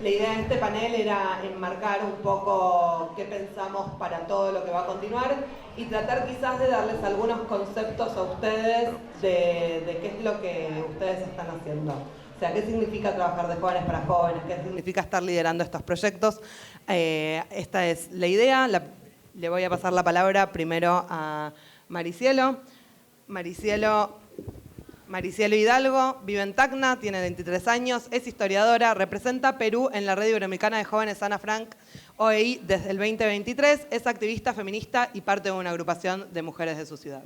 La idea de este panel era enmarcar un poco qué pensamos para todo lo que va a continuar y tratar quizás de darles algunos conceptos a ustedes de qué es lo que ustedes están haciendo. O sea, qué significa trabajar de jóvenes para jóvenes, qué significa estar liderando estos proyectos. Esta es la idea. Le voy a pasar la palabra primero a Maricielo. Maricielo Hidalgo, vive en Tacna, tiene 23 años, es historiadora, representa Perú en la Red Iberoamericana de Jóvenes Ana Frank OEI desde el 2023, es activista feminista y parte de una agrupación de mujeres de su ciudad.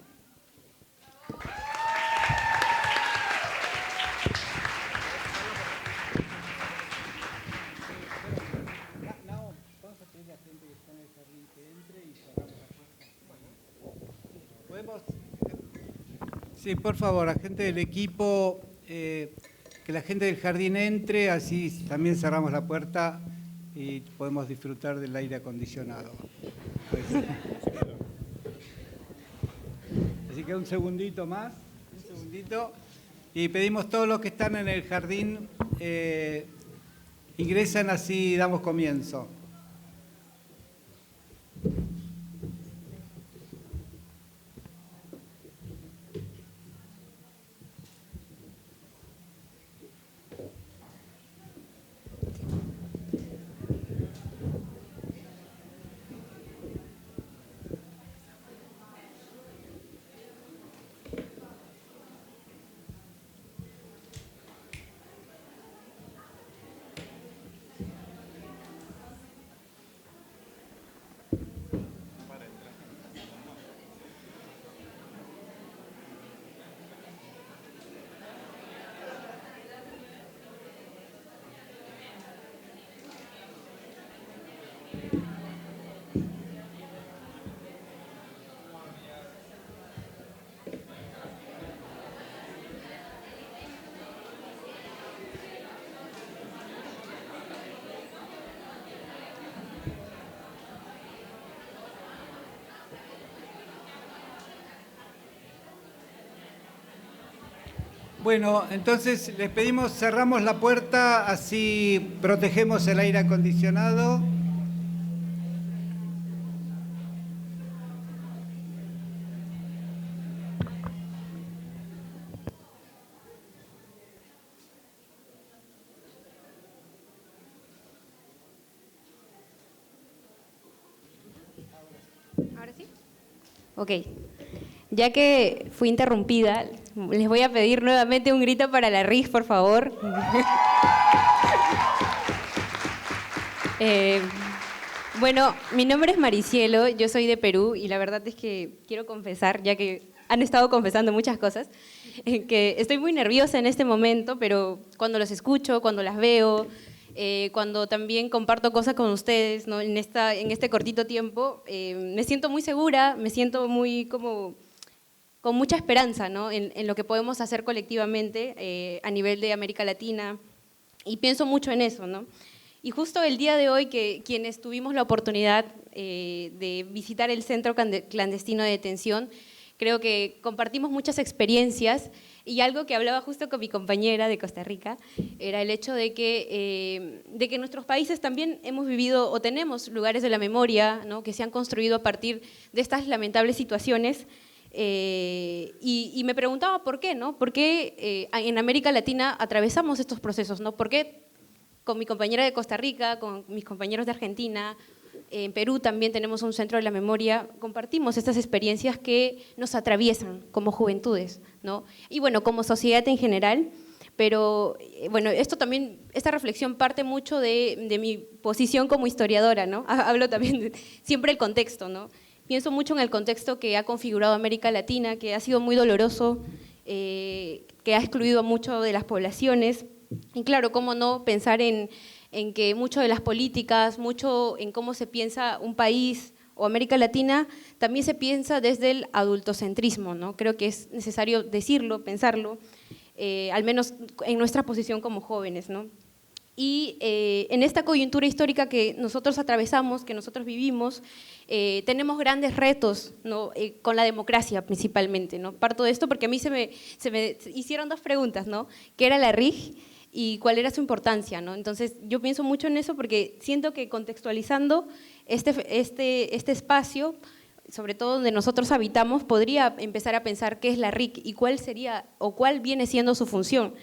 Sí, por favor, la gente del equipo, que la gente del jardín entre, así también cerramos la puerta y podemos disfrutar del aire acondicionado. Así que un segundito más, y pedimos a todos los que están en el jardín, ingresan así damos comienzo. Bueno, entonces les pedimos, cerramos la puerta, así protegemos el aire acondicionado. ¿Ahora sí? Ok. Ya que fui interrumpida, les voy a pedir nuevamente un grito para la RIJ, por favor. Bueno, mi nombre es Maricielo, yo soy de Perú y la verdad es que quiero confesar, ya que han estado confesando muchas cosas, que estoy muy nerviosa en este momento, pero cuando los escucho, cuando las veo, cuando también comparto cosas con ustedes, ¿no? en este cortito tiempo, me siento muy segura, me siento muy como con mucha esperanza, ¿no? en lo que podemos hacer colectivamente a nivel de América Latina, y pienso mucho en eso, ¿no? Y justo el día de hoy, que quienes tuvimos la oportunidad de visitar el centro clandestino de detención, creo que compartimos muchas experiencias, y algo que hablaba justo con mi compañera de Costa Rica era el hecho de que en nuestros países también hemos vivido o tenemos lugares de la memoria, ¿no? que se han construido a partir de estas lamentables situaciones. Y me preguntaba por qué, ¿no? ¿Por qué en América Latina atravesamos estos procesos, ¿no? ¿Por qué con mi compañera de Costa Rica, con mis compañeros de Argentina, en Perú también tenemos un centro de la memoria, compartimos estas experiencias que nos atraviesan como juventudes, ¿no? Y bueno, como sociedad en general, pero bueno, esta reflexión parte mucho de mi posición como historiadora, ¿no? Hablo también siempre el contexto, ¿no? Pienso mucho en el contexto que ha configurado América Latina, que ha sido muy doloroso, que ha excluido a mucho de las poblaciones. Y claro, cómo no pensar en que mucho de las políticas, mucho en cómo se piensa un país o América Latina, también se piensa desde el adultocentrismo, ¿no? Creo que es necesario decirlo, pensarlo, al menos en nuestra posición como jóvenes, ¿no? Y en esta coyuntura histórica que nosotros atravesamos, que nosotros vivimos, tenemos grandes retos, ¿no? Con la democracia principalmente, ¿no? Parto de esto porque a mí se me hicieron dos preguntas, ¿no? ¿Qué era la RIJ? y cuál era su importancia, ¿no? Entonces, yo pienso mucho en eso porque siento que contextualizando este espacio, sobre todo donde nosotros habitamos, podría empezar a pensar qué es la RIC y cuál sería o cuál viene siendo su función.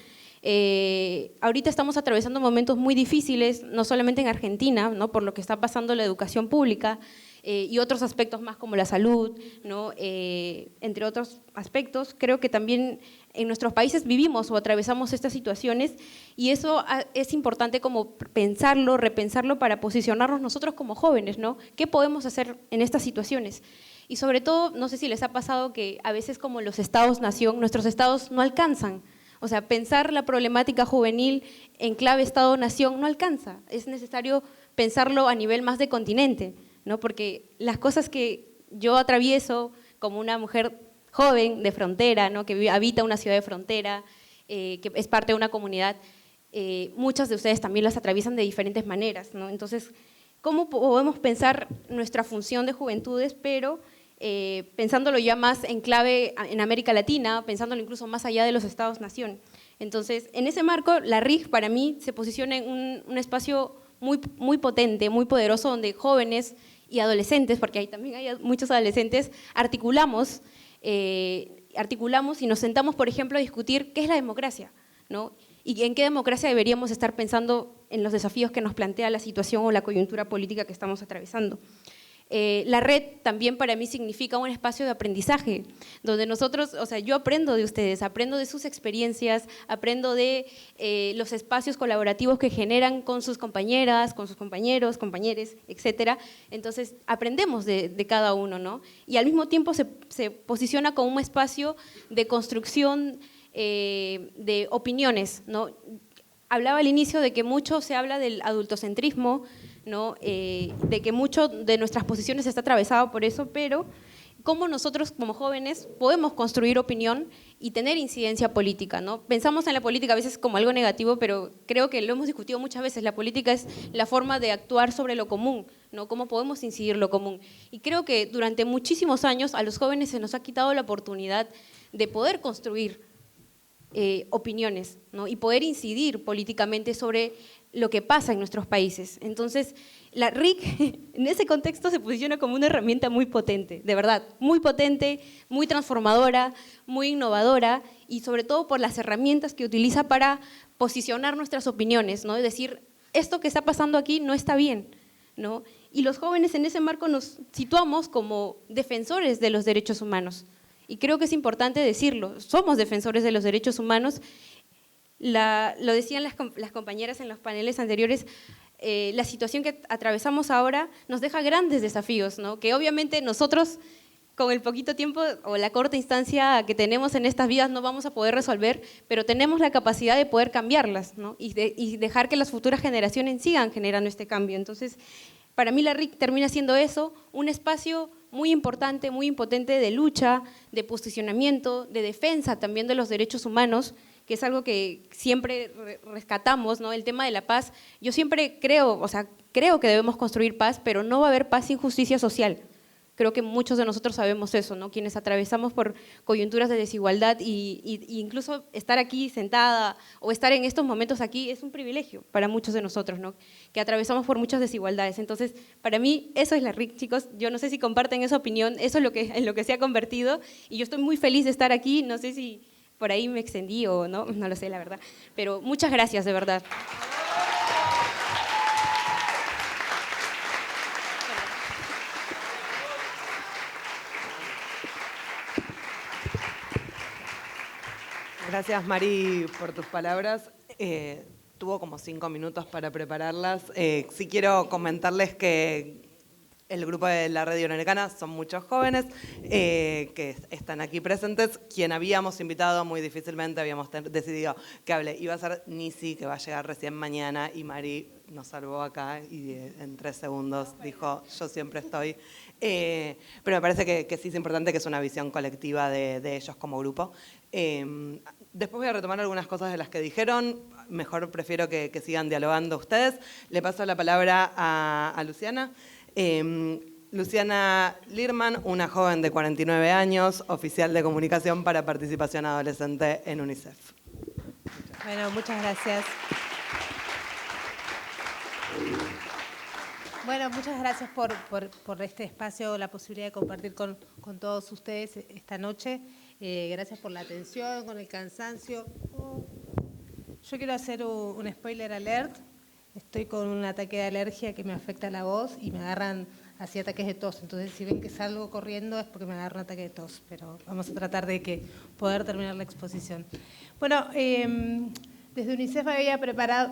Ahorita estamos atravesando momentos muy difíciles, no solamente en Argentina, ¿no? Por lo que está pasando la educación pública y otros aspectos más como la salud, ¿no? Entre otros aspectos. Creo que también en nuestros países vivimos o atravesamos estas situaciones y eso es importante como pensarlo, repensarlo para posicionarnos nosotros como jóvenes, ¿no? ¿Qué podemos hacer en estas situaciones? Y sobre todo, no sé si les ha pasado que a veces como los estados-nación, nuestros estados no alcanzan. O sea, pensar la problemática juvenil en clave Estado-Nación no alcanza. Es necesario pensarlo a nivel más de continente, ¿no? Porque las cosas que yo atravieso como una mujer joven de frontera, ¿no? Que habita una ciudad de frontera, que es parte de una comunidad, muchas de ustedes también las atraviesan de diferentes maneras, ¿no? Entonces, ¿cómo podemos pensar nuestra función de juventudes, pero pensándolo ya más en clave en América Latina, pensándolo incluso más allá de los estados-nación? Entonces, en ese marco, la RIC para mí se posiciona en un espacio muy potente, muy poderoso, donde jóvenes y adolescentes, porque ahí también hay muchos adolescentes, articulamos y nos sentamos, por ejemplo, a discutir qué es la democracia, ¿no? Y en qué democracia deberíamos estar pensando en los desafíos que nos plantea la situación o la coyuntura política que estamos atravesando. La red también para mí significa un espacio de aprendizaje, donde nosotros, o sea, yo aprendo de ustedes, aprendo de sus experiencias, aprendo de los espacios colaborativos que generan con sus compañeras, con sus compañeros, compañeres, etcétera. Entonces, aprendemos de cada uno, ¿no? Y al mismo tiempo se posiciona como un espacio de construcción de opiniones, ¿no? Hablaba al inicio de que mucho se habla del adultocentrismo, ¿no? De que mucho de nuestras posiciones está atravesado por eso, pero cómo nosotros como jóvenes podemos construir opinión y tener incidencia política, ¿no? Pensamos en la política a veces como algo negativo, pero creo que lo hemos discutido muchas veces. La política es la forma de actuar sobre lo común, ¿no? Cómo podemos incidir lo común. Y creo que durante muchísimos años a los jóvenes se nos ha quitado la oportunidad de poder construir opiniones, ¿no? Y poder incidir políticamente sobre lo que pasa en nuestros países. Entonces, la RIC en ese contexto se posiciona como una herramienta muy potente, de verdad, muy potente, muy transformadora, muy innovadora y sobre todo por las herramientas que utiliza para posicionar nuestras opiniones, ¿no? Es decir, esto que está pasando aquí no está bien, ¿no? Y los jóvenes en ese marco nos situamos como defensores de los derechos humanos. Y creo que es importante decirlo, somos defensores de los derechos humanos. Lo decían las compañeras en los paneles anteriores, la situación que atravesamos ahora nos deja grandes desafíos, ¿no? Que obviamente nosotros con el poquito tiempo o la corta instancia que tenemos en estas vidas no vamos a poder resolver, pero tenemos la capacidad de poder cambiarlas, ¿no? Y dejar que las futuras generaciones sigan generando este cambio. Entonces, para mí la RIC termina siendo eso, un espacio muy importante, muy impotente de lucha, de posicionamiento, de defensa también de los derechos humanos, que es algo que siempre rescatamos, ¿no? El tema de la paz. Yo siempre creo que debemos construir paz, pero no va a haber paz sin justicia social. Creo que muchos de nosotros sabemos eso, ¿no? Quienes atravesamos por coyunturas de desigualdad y incluso estar aquí sentada o estar en estos momentos aquí es un privilegio para muchos de nosotros, ¿no? Que atravesamos por muchas desigualdades. Entonces, para mí, eso es la RIC, chicos. Yo no sé si comparten esa opinión, eso es en lo que se ha convertido y yo estoy muy feliz de estar aquí. No sé si por ahí me extendí o no lo sé, la verdad. Pero muchas gracias, de verdad. Gracias, Mari, por tus palabras. Tuvo como 5 minutos para prepararlas. Sí quiero comentarles que el grupo de la Red Iberoamericana son muchos jóvenes que están aquí presentes. Quien habíamos invitado, muy difícilmente habíamos decidido que hable. Iba a ser Nisi, que va a llegar recién mañana, y Mari nos salvó acá y en 3 segundos dijo, yo siempre estoy. Pero me parece que sí es importante, que es una visión colectiva de ellos como grupo. Después voy a retomar algunas cosas de las que dijeron. Mejor prefiero que sigan dialogando ustedes. Le paso la palabra a Luciana. Luciana Lirman, una joven de 49 años, oficial de comunicación para participación adolescente en UNICEF. Muchas Bueno, muchas gracias. Bueno, muchas gracias por este espacio, la posibilidad de compartir con todos ustedes esta noche. Gracias por la atención, con el cansancio. Yo quiero hacer un spoiler alert. Estoy con un ataque de alergia que me afecta la voz y me agarran así ataques de tos. Entonces, si ven que salgo corriendo es porque me agarra un ataque de tos. Pero vamos a tratar de poder terminar la exposición. Bueno, desde UNICEF había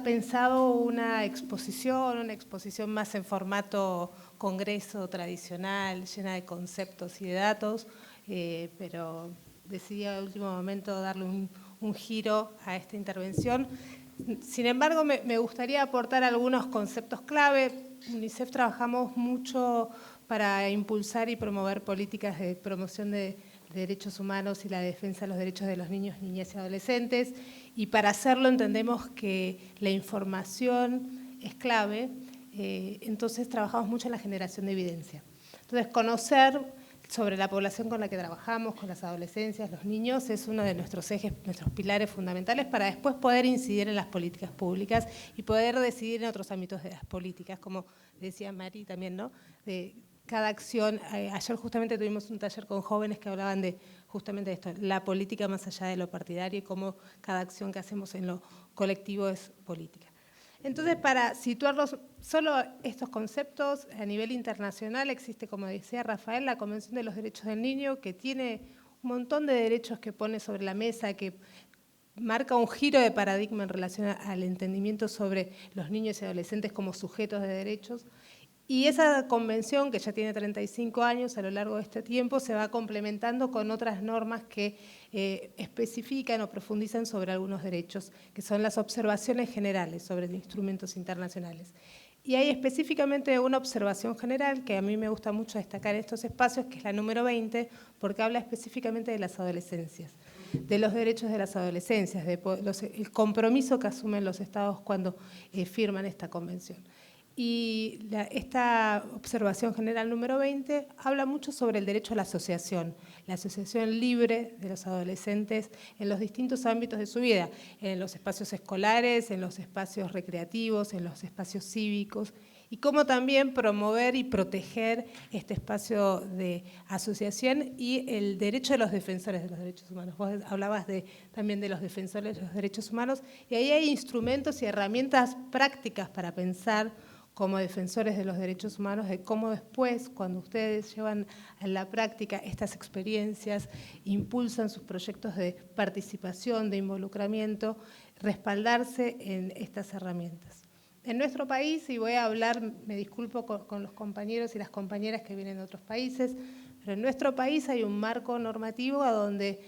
pensado una exposición más en formato congreso tradicional, llena de conceptos y de datos, pero decidí al último momento darle un giro a esta intervención. Sin embargo, me gustaría aportar algunos conceptos clave. UNICEF trabajamos mucho para impulsar y promover políticas de promoción de derechos humanos y la defensa de los derechos de los niños, niñas y adolescentes, y para hacerlo entendemos que la información es clave, entonces trabajamos mucho en la generación de evidencia. Entonces, conocer sobre la población con la que trabajamos, con las adolescencias, los niños, es uno de nuestros ejes, nuestros pilares fundamentales para después poder incidir en las políticas públicas y poder decidir en otros ámbitos de las políticas, como decía Mari también, ¿no? De cada acción. Ayer justamente tuvimos un taller con jóvenes que hablaban de justamente esto, la política más allá de lo partidario y cómo cada acción que hacemos en lo colectivo es política. Entonces, para situarlos solo estos conceptos, a nivel internacional existe, como decía Rafael, la Convención de los Derechos del Niño, que tiene un montón de derechos que pone sobre la mesa, que marca un giro de paradigma en relación al entendimiento sobre los niños y adolescentes como sujetos de derechos. Y esa convención, que ya tiene 35 años, a lo largo de este tiempo, se va complementando con otras normas que especifican o profundizan sobre algunos derechos, que son las observaciones generales sobre instrumentos internacionales. Y hay específicamente una observación general que a mí me gusta mucho destacar en estos espacios, que es la número 20, porque habla específicamente de las adolescencias, de los derechos de las adolescencias, el compromiso que asumen los estados cuando firman esta convención. Y esta observación general número 20 habla mucho sobre el derecho a la asociación libre de los adolescentes en los distintos ámbitos de su vida, en los espacios escolares, en los espacios recreativos, en los espacios cívicos, y cómo también promover y proteger este espacio de asociación y el derecho de los defensores de los derechos humanos. Vos hablabas también de los defensores de los derechos humanos, y ahí hay instrumentos y herramientas prácticas para pensar como defensores de los derechos humanos, de cómo después, cuando ustedes llevan a la práctica estas experiencias, impulsan sus proyectos de participación, de involucramiento, respaldarse en estas herramientas. En nuestro país, y voy a hablar, me disculpo con los compañeros y las compañeras que vienen de otros países, pero en nuestro país hay un marco normativo a donde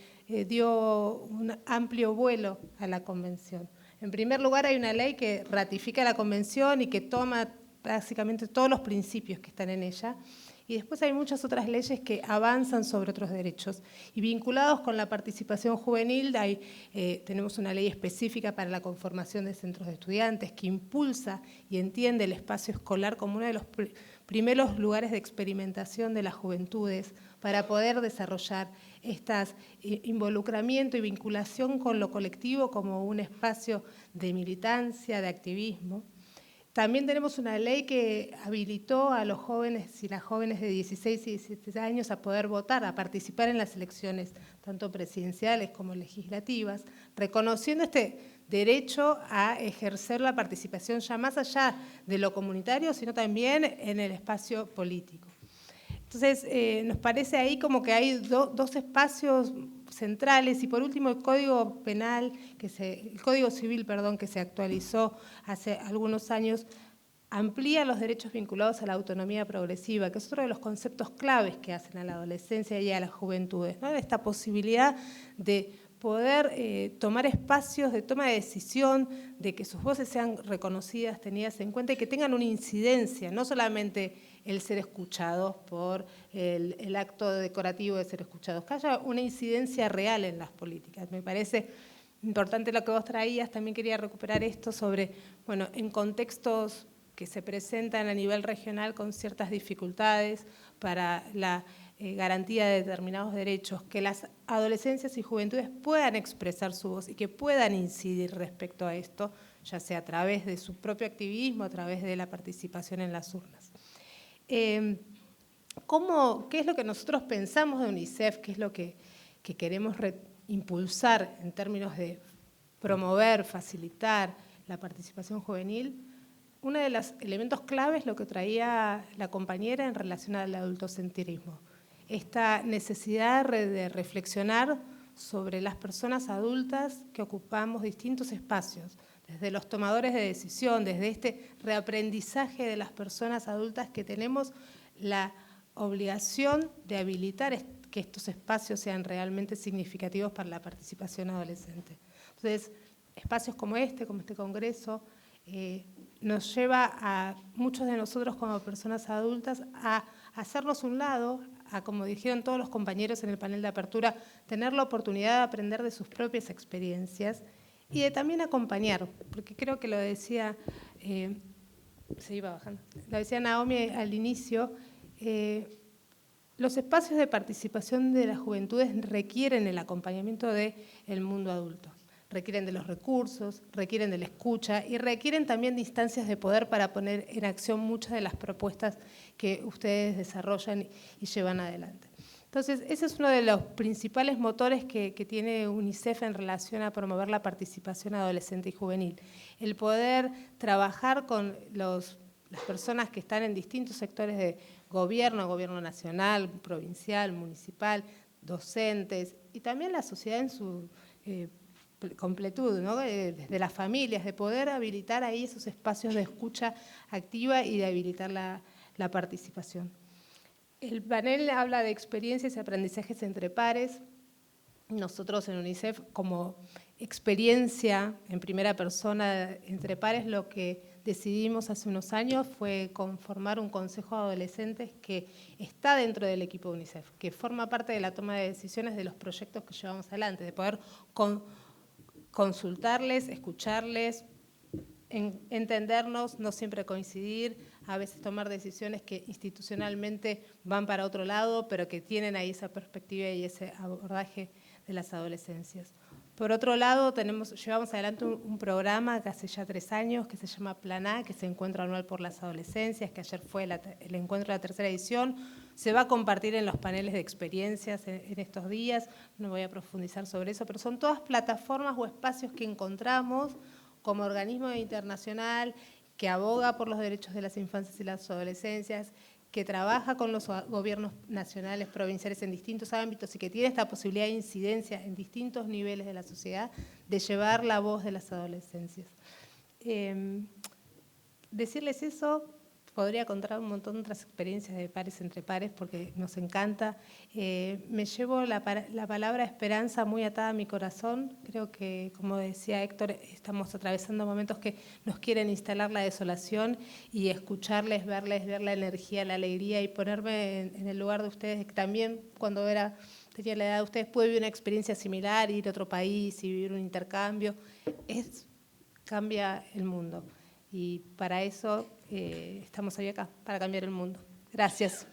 dio un amplio vuelo a la Convención. En primer lugar, hay una ley que ratifica la Convención y que toma básicamente todos los principios que están en ella. Y después hay muchas otras leyes que avanzan sobre otros derechos. Y vinculados con la participación juvenil, tenemos una ley específica para la conformación de centros de estudiantes que impulsa y entiende el espacio escolar como uno de los primeros lugares de experimentación de las juventudes para poder desarrollar estas involucramiento y vinculación con lo colectivo como un espacio de militancia, de activismo. También tenemos una ley que habilitó a los jóvenes y las jóvenes de 16 y 17 años a poder votar, a participar en las elecciones, tanto presidenciales como legislativas, reconociendo este derecho a ejercer la participación ya más allá de lo comunitario, sino también en el espacio político. Entonces, nos parece ahí como que hay dos espacios centrales, y por último el Código Penal, el Código Civil, perdón, que se actualizó hace algunos años, amplía los derechos vinculados a la autonomía progresiva, que es otro de los conceptos claves que hacen a la adolescencia y a las juventudes, ¿no? Esta posibilidad de poder tomar espacios de toma de decisión, de que sus voces sean reconocidas, tenidas en cuenta y que tengan una incidencia, no solamente el ser escuchados por el acto decorativo de ser escuchados, que haya una incidencia real en las políticas. Me parece importante lo que vos traías, también quería recuperar esto sobre, bueno, en contextos que se presentan a nivel regional con ciertas dificultades para la garantía de determinados derechos, que las adolescencias y juventudes puedan expresar su voz y que puedan incidir respecto a esto, ya sea a través de su propio activismo, a través de la participación en las urnas. ¿Qué es lo que nosotros pensamos de UNICEF? ¿Qué es lo que queremos impulsar en términos de promover, facilitar la participación juvenil? Uno de los elementos claves es lo que traía la compañera en relación al adultocentrismo. Esta necesidad de reflexionar sobre las personas adultas que ocupamos distintos espacios, desde los tomadores de decisión, desde este reaprendizaje de las personas adultas que tenemos la obligación de habilitar que estos espacios sean realmente significativos para la participación adolescente. Entonces, espacios como este congreso, nos lleva a muchos de nosotros como personas adultas a hacernos un lado, a, como dijeron todos los compañeros en el panel de apertura, tener la oportunidad de aprender de sus propias experiencias y de también acompañar, porque creo que lo decía, se iba bajando, lo decía Naomi al inicio, los espacios de participación de las juventudes requieren el acompañamiento del mundo adulto. Requieren de los recursos, requieren de la escucha y requieren también de instancias de poder para poner en acción muchas de las propuestas que ustedes desarrollan y llevan adelante. Entonces, ese es uno de los principales motores que tiene UNICEF en relación a promover la participación adolescente y juvenil. El poder trabajar con las personas que están en distintos sectores de gobierno nacional, provincial, municipal, docentes y también la sociedad en su completud, ¿no? Desde las familias, de poder habilitar ahí esos espacios de escucha activa y de habilitar la participación. El panel habla de experiencias y aprendizajes entre pares. Nosotros en UNICEF, como experiencia en primera persona entre pares, lo que decidimos hace unos años fue conformar un consejo de adolescentes que está dentro del equipo de UNICEF, que forma parte de la toma de decisiones de los proyectos que llevamos adelante, de poder consultarles, escucharles, entendernos, no siempre coincidir, a veces tomar decisiones que institucionalmente van para otro lado, pero que tienen ahí esa perspectiva y ese abordaje de las adolescencias. Por otro lado, llevamos adelante un programa que hace ya 3 años que se llama Plan A, que es el Encuentro Anual por las Adolescencias, que ayer fue el encuentro de la 3ª edición. Se va a compartir en los paneles de experiencias en estos días, no voy a profundizar sobre eso, pero son todas plataformas o espacios que encontramos como organismo internacional que aboga por los derechos de las infancias y las adolescencias, que trabaja con los gobiernos nacionales, provinciales en distintos ámbitos y que tiene esta posibilidad de incidencia en distintos niveles de la sociedad de llevar la voz de las adolescencias. Decirles eso, podría contar un montón de otras experiencias de pares entre pares porque nos encanta. Me llevo la palabra esperanza muy atada a mi corazón. Creo que, como decía Héctor, estamos atravesando momentos que nos quieren instalar la desolación y escucharles, verles, ver la energía, la alegría y ponerme en el lugar de ustedes. También cuando tenía la edad de ustedes pude vivir una experiencia similar, ir a otro país y vivir un intercambio. Cambia el mundo. Y para eso estamos hoy acá, para cambiar el mundo. Gracias.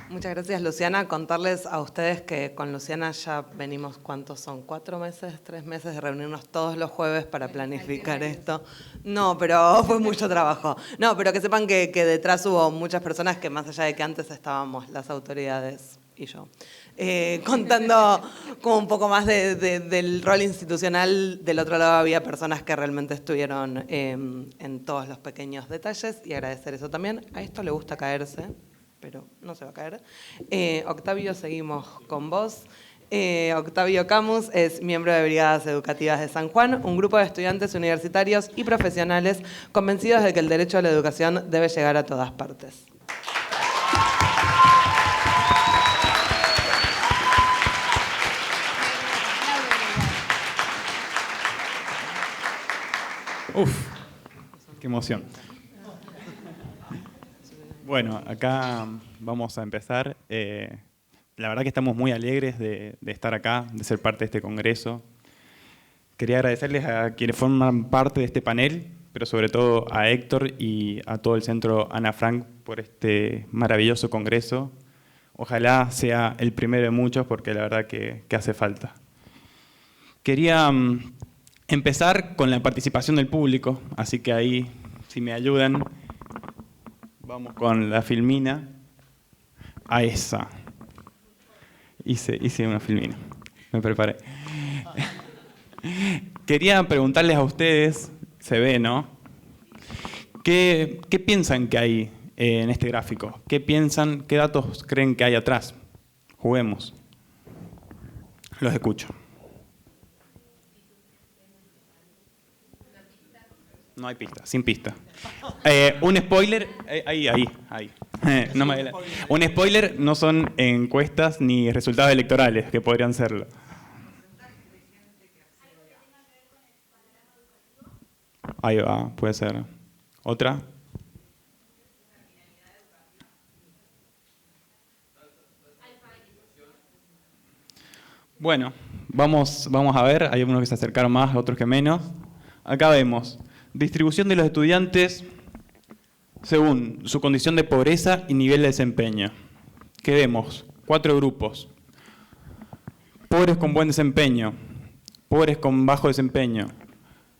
Muchas gracias, Luciana. Contarles a ustedes que con Luciana ya venimos, ¿cuántos son? 4 meses, 3 meses de reunirnos todos los jueves para planificar esto. No, pero fue mucho trabajo. No, pero que sepan que detrás hubo muchas personas que más allá de que antes estábamos las autoridades y yo, contando como un poco más del rol institucional. Del otro lado había personas que realmente estuvieron en todos los pequeños detalles y agradecer eso también. A esto le gusta caerse, pero no se va a caer. Octavio, seguimos con vos. Octavio Camus es miembro de Brigadas Educativas de San Juan, un grupo de estudiantes universitarios y profesionales convencidos de que el derecho a la educación debe llegar a todas partes. Uf, qué emoción. Bueno, acá vamos a empezar. La verdad que estamos muy alegres de estar acá, de ser parte de este congreso. quería agradecerles a quienes forman parte de este panel, pero sobre todo a Héctor y a todo el Centro Ana Frank por este maravilloso congreso. Ojalá sea el primero de muchos, porque la verdad que hace falta. Quería empezar con la participación del público, así que ahí, si me ayudan, vamos con la filmina. A esa. Hice una filmina, me preparé. Quería preguntarles a ustedes, se ve, ¿no? ¿Qué piensan que hay en este gráfico? ¿Qué piensan, qué datos creen que hay atrás? Juguemos. Los escucho. No hay pista, sin pista. Un spoiler, ahí. No me un spoiler no son encuestas ni resultados electorales, que podrían serlo. Ahí va, puede ser. ¿Otra? Bueno, vamos a ver, hay algunos que se acercaron más, otros que menos. Acá vemos distribución de los estudiantes según su condición de pobreza y nivel de desempeño. ¿Qué vemos? 4 grupos. Pobres con buen desempeño, pobres con bajo desempeño,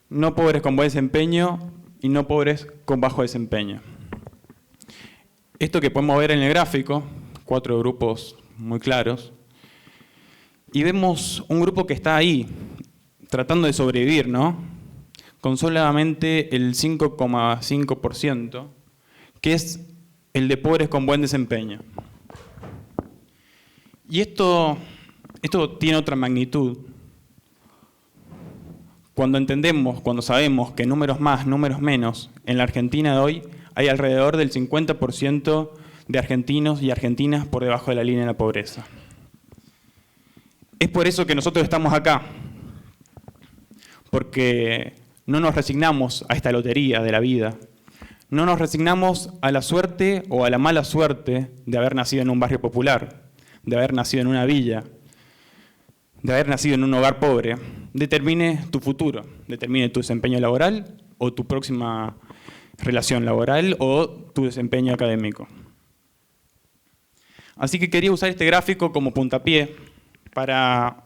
no pobres con buen desempeño y no pobres con bajo desempeño. Esto que podemos ver en el gráfico, 4 grupos muy claros, y vemos un grupo que está ahí, tratando de sobrevivir, ¿no? Con solamente el 5,5%, que es el de pobres con buen desempeño. Y esto tiene otra magnitud. Cuando entendemos, cuando sabemos que números más, números menos, en la Argentina de hoy hay alrededor del 50% de argentinos y argentinas por debajo de la línea de la pobreza. Es por eso que nosotros estamos acá, porque no nos resignamos a esta lotería de la vida, no nos resignamos a la suerte o a la mala suerte de haber nacido en un barrio popular, de haber nacido en una villa, de haber nacido en un hogar pobre. Determine tu futuro, determine tu desempeño laboral o tu próxima relación laboral o tu desempeño académico. Así que quería usar este gráfico como puntapié para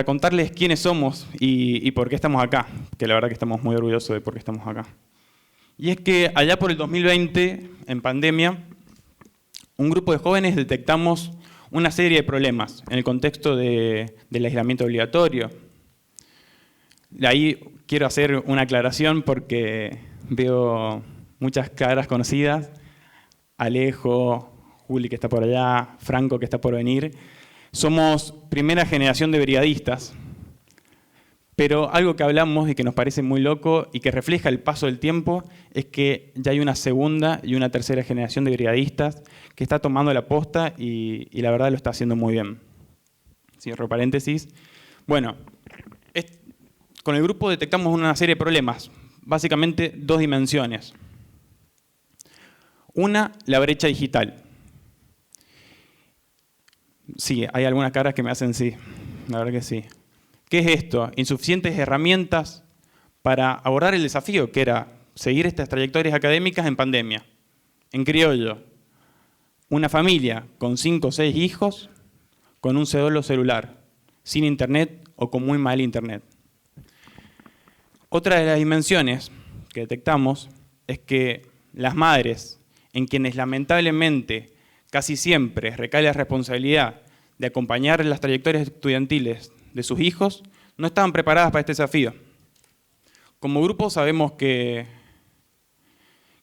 contarles quiénes somos y por qué estamos acá, que la verdad que estamos muy orgullosos de por qué estamos acá. Y es que allá por el 2020, en pandemia, un grupo de jóvenes detectamos una serie de problemas en el contexto del aislamiento obligatorio. Ahí quiero hacer una aclaración porque veo muchas caras conocidas, Alejo, Juli que está por allá, Franco que está por venir. Somos primera generación de brigadistas, pero algo que hablamos y que nos parece muy loco y que refleja el paso del tiempo es que ya hay una segunda y una tercera generación de brigadistas que está tomando la posta y la verdad lo está haciendo muy bien. Cierro paréntesis. Bueno, con el grupo detectamos una serie de problemas, básicamente 2 dimensiones. Una, la brecha digital. Sí, hay algunas caras que me hacen sí, la verdad que sí. ¿Qué es esto? Insuficientes herramientas para abordar el desafío que era seguir estas trayectorias académicas en pandemia. En criollo, una familia con 5 o 6 hijos con un solo celular, sin internet o con muy mal internet. Otra de las dimensiones que detectamos es que las madres, en quienes lamentablemente casi siempre recae la responsabilidad de acompañar las trayectorias estudiantiles de sus hijos, no estaban preparadas para este desafío. Como grupo sabemos que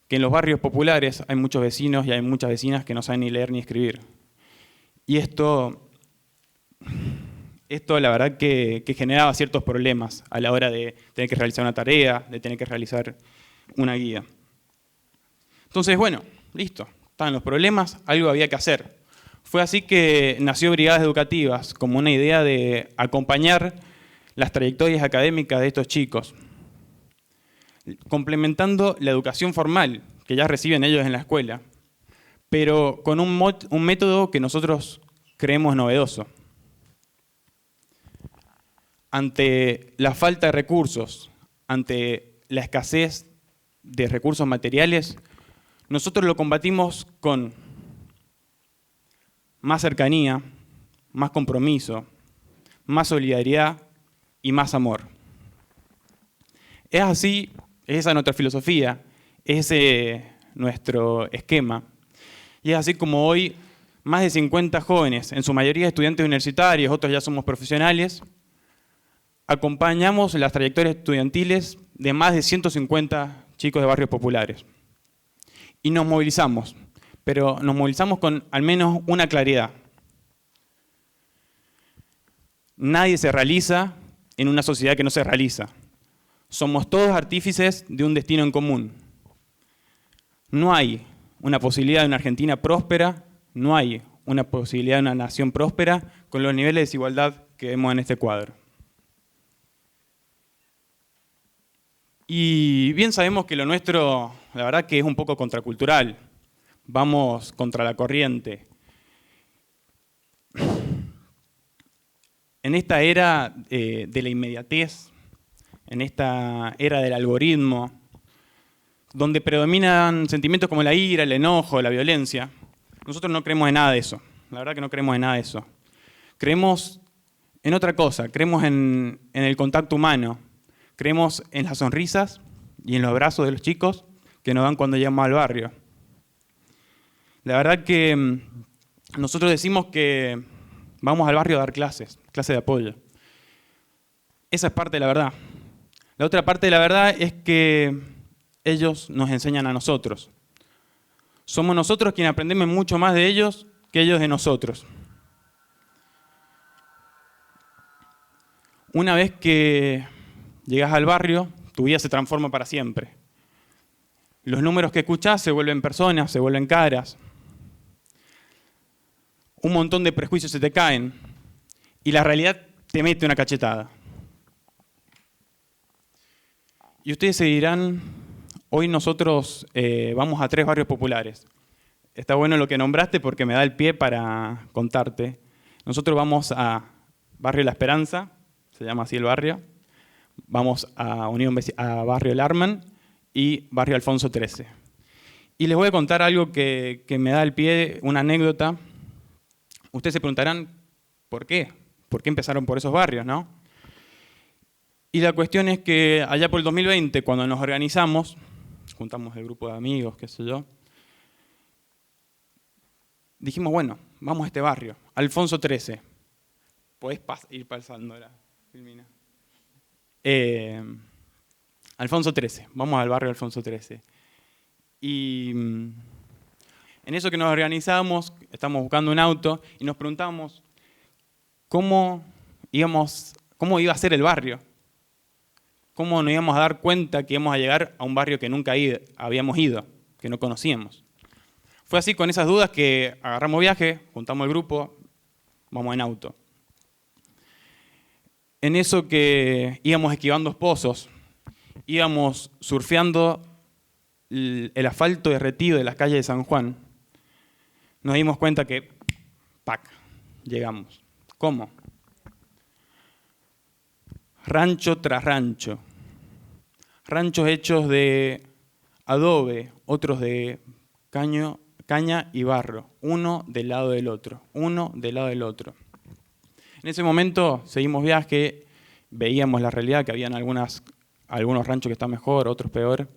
en los barrios populares hay muchos vecinos y hay muchas vecinas que no saben ni leer ni escribir. Y esto la verdad que generaba ciertos problemas a la hora de tener que realizar una tarea, de tener que realizar una guía. Entonces, bueno, listo. Estaban los problemas, algo había que hacer. Fue así que nació Brigadas Educativas, como una idea de acompañar las trayectorias académicas de estos chicos, complementando la educación formal que ya reciben ellos en la escuela, pero con un método que nosotros creemos novedoso. ante la falta de recursos, ante la escasez de recursos materiales, nosotros lo combatimos con más cercanía, más compromiso, más solidaridad y más amor. Es así, esa es nuestra filosofía, ese nuestro esquema. Y es así como hoy más de 50 jóvenes, en su mayoría estudiantes universitarios, otros ya somos profesionales, acompañamos las trayectorias estudiantiles de más de 150 chicos de barrios populares. Y nos movilizamos, pero nos movilizamos con al menos una claridad. Nadie se realiza en una sociedad que no se realiza. Somos todos artífices de un destino en común. No hay una posibilidad de una Argentina próspera, no hay una posibilidad de una nación próspera con los niveles de desigualdad que vemos en este cuadro. Y bien sabemos que lo nuestro, la verdad que es un poco contracultural. Vamos contra la corriente. En esta era de la inmediatez, en esta era del algoritmo, donde predominan sentimientos como la ira, el enojo, la violencia, nosotros no creemos en nada de eso. La verdad que no creemos en nada de eso. Creemos en otra cosa, creemos en el contacto humano, creemos en las sonrisas y en los abrazos de los chicos que nos dan cuando llegamos al barrio. La verdad que nosotros decimos que vamos al barrio a dar clases de apoyo. Esa es parte de la verdad. La otra parte de la verdad es que ellos nos enseñan a nosotros. Somos nosotros quienes aprendemos mucho más de ellos que ellos de nosotros. Una vez que llegas al barrio, tu vida se transforma para siempre. Los números que escuchás se vuelven personas, se vuelven caras. Un montón de prejuicios se te caen y la realidad te mete una cachetada. Y ustedes se dirán, hoy nosotros vamos a 3 barrios populares. Está bueno lo que nombraste porque me da el pie para contarte. Nosotros vamos a Barrio La Esperanza, se llama así el barrio. Vamos a Barrio Larman y Barrio Alfonso XIII. Y les voy a contar algo que me da el pie, una anécdota. Ustedes se preguntarán, ¿por qué? ¿Por qué empezaron por esos barrios, no? Y la cuestión es que allá por el 2020, cuando nos organizamos, juntamos el grupo de amigos, qué sé yo, dijimos, bueno, vamos a este barrio, Alfonso XIII. Podés ir pasando ahora, Filmina. Alfonso XIII, vamos al barrio Alfonso XIII. Y en eso que nos organizamos, estamos buscando un auto y nos preguntamos cómo iba a ser el barrio. ¿Cómo nos íbamos a dar cuenta que íbamos a llegar a un barrio que nunca habíamos ido, que no conocíamos? Fue así con esas dudas que agarramos viaje, juntamos el grupo, vamos en auto. En eso que íbamos esquivando pozos, íbamos surfeando el asfalto derretido de las calles de San Juan, nos dimos cuenta que, ¡pac!, llegamos. ¿Cómo? Rancho tras rancho. Ranchos hechos de adobe, otros de caña y barro, uno del lado del otro, uno del lado del otro. En ese momento seguimos viaje, veíamos la realidad, que habían algunos ranchos que están mejor, otros peor,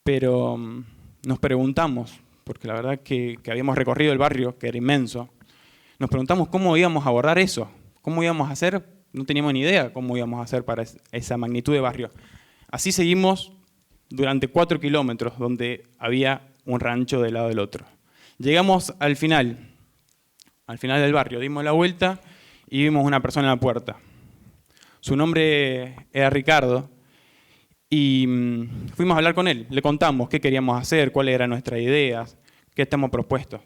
pero nos preguntamos, porque la verdad que habíamos recorrido el barrio, que era inmenso, nos preguntamos cómo íbamos a abordar eso, cómo íbamos a hacer, no teníamos ni idea cómo íbamos a hacer para esa magnitud de barrio. Así seguimos durante 4 kilómetros, donde había un rancho del lado del otro. Llegamos al final del barrio, dimos la vuelta y vimos una persona en la puerta. Su nombre era Ricardo y fuimos a hablar con él. Le contamos qué queríamos hacer, cuáles eran nuestras ideas, qué estamos propuestos.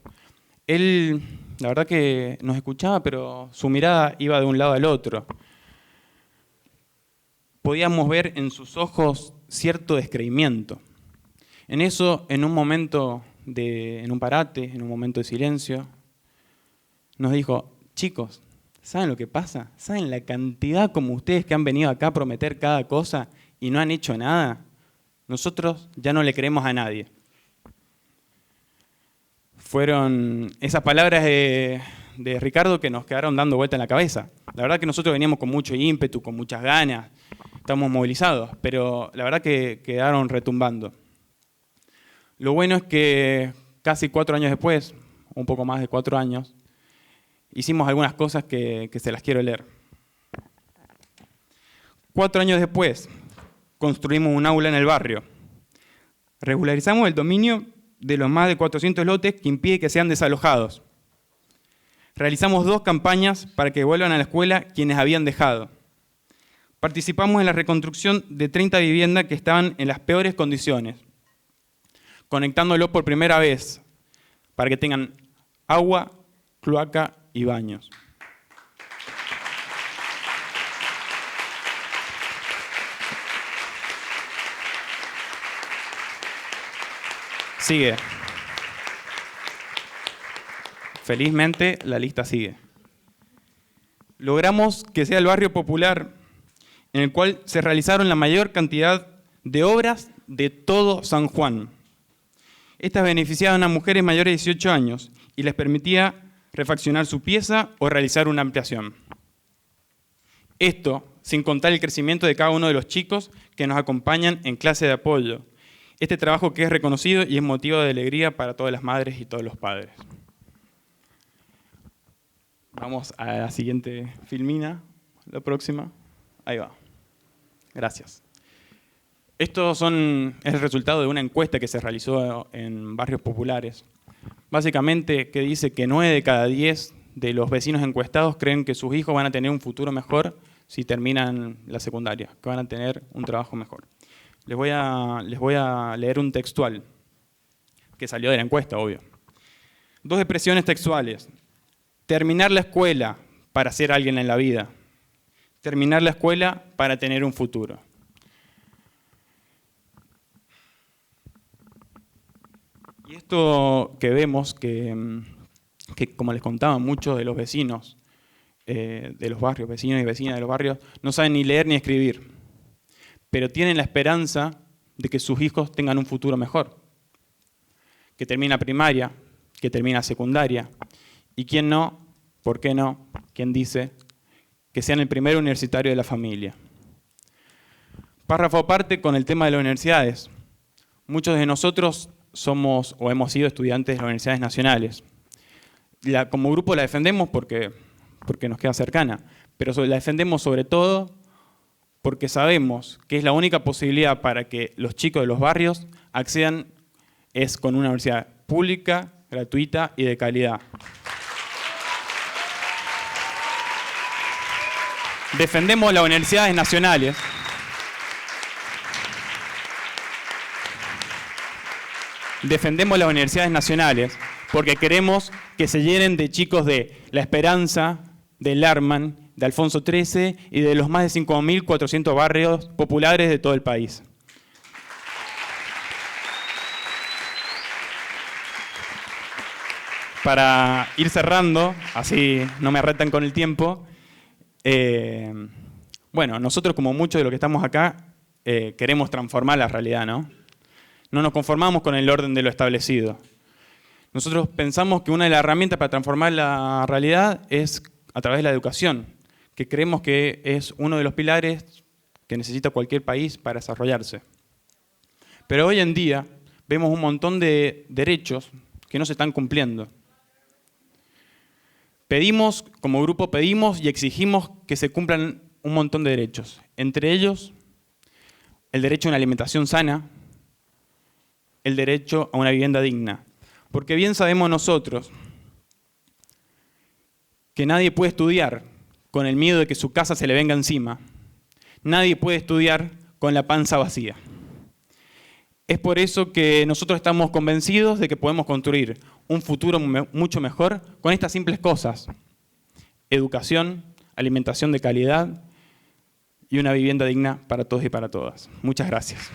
Él, la verdad que nos escuchaba, pero su mirada iba de un lado al otro. Podíamos ver en sus ojos cierto descreimiento. En eso, en un momento, en un parate, en un momento de silencio, nos dijo, chicos, ¿Saben lo que pasa? ¿Saben la cantidad como ustedes que han venido acá a prometer cada cosa y no han hecho nada? Nosotros ya no le creemos a nadie. Fueron esas palabras de Ricardo que nos quedaron dando vuelta en la cabeza. La verdad que nosotros veníamos con mucho ímpetu, con muchas ganas, estamos movilizados, pero la verdad que quedaron retumbando. Lo bueno es que casi 4 años después, un poco más de 4 años, hicimos algunas cosas que se las quiero leer. 4 años después, construimos un aula en el barrio. Regularizamos el dominio de los más de 400 lotes que impide que sean desalojados. Realizamos 2 campañas para que vuelvan a la escuela quienes habían dejado. Participamos en la reconstrucción de 30 viviendas que estaban en las peores condiciones, conectándolos por primera vez para que tengan agua, cloaca y baños. Sigue. Felizmente la lista sigue. Logramos que sea el barrio popular en el cual se realizaron la mayor cantidad de obras de todo San Juan. Estas beneficiaban a mujeres mayores de 18 años y les permitía refaccionar su pieza o realizar una ampliación. Esto sin contar el crecimiento de cada uno de los chicos que nos acompañan en clase de apoyo. Este trabajo que es reconocido y es motivo de alegría para todas las madres y todos los padres. Vamos a la siguiente filmina, la próxima. Ahí va. Gracias. Esto es el resultado de una encuesta que se realizó en barrios populares. Básicamente, que dice que 9 de cada 10 de los vecinos encuestados creen que sus hijos van a tener un futuro mejor si terminan la secundaria, que van a tener un trabajo mejor. Les voy a leer un textual que salió de la encuesta, obvio. 2 expresiones textuales. Terminar la escuela para ser alguien en la vida. Terminar la escuela para tener un futuro. Y esto que vemos, que como les contaba, muchos de los vecinos de los barrios, vecinos y vecinas de los barrios, no saben ni leer ni escribir, pero tienen la esperanza de que sus hijos tengan un futuro mejor, que termina primaria, que termina secundaria, y quién no, por qué no, quién dice, que sean el primer universitario de la familia. Párrafo aparte con el tema de las universidades. Muchos de nosotros somos o hemos sido estudiantes de las universidades nacionales. Como grupo la defendemos porque nos queda cercana, pero la defendemos sobre todo porque sabemos que es la única posibilidad para que los chicos de los barrios accedan es con una universidad pública, gratuita y de calidad. Defendemos las universidades nacionales. Defendemos las universidades nacionales porque queremos que se llenen de chicos de La Esperanza, de Larman, de Alfonso XIII y de los más de 5.400 barrios populares de todo el país. Para ir cerrando, así no me retan con el tiempo, bueno, nosotros como muchos de los que estamos acá queremos transformar la realidad, ¿no? No nos conformamos con el orden de lo establecido. Nosotros pensamos que una de las herramientas para transformar la realidad es a través de la educación, que creemos que es uno de los pilares que necesita cualquier país para desarrollarse. Pero hoy en día vemos un montón de derechos que no se están cumpliendo. Como grupo pedimos y exigimos que se cumplan un montón de derechos. Entre ellos, el derecho a una alimentación sana, el derecho a una vivienda digna. Porque bien sabemos nosotros que nadie puede estudiar con el miedo de que su casa se le venga encima. Nadie puede estudiar con la panza vacía. Es por eso que nosotros estamos convencidos de que podemos construir un futuro mucho mejor con estas simples cosas: educación, alimentación de calidad y una vivienda digna para todos y para todas. Muchas gracias.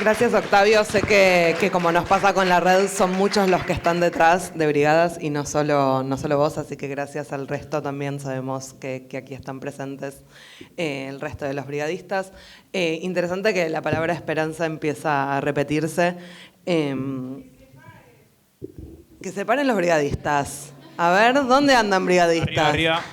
Gracias, Octavio. Sé que como nos pasa con la red, son muchos los que están detrás de brigadas y no solo vos, así que gracias al resto también sabemos que aquí están presentes el resto de los brigadistas. Interesante que la palabra esperanza empieza a repetirse. Que se paren los brigadistas. A ver, ¿dónde andan brigadistas? Arriba, arriba.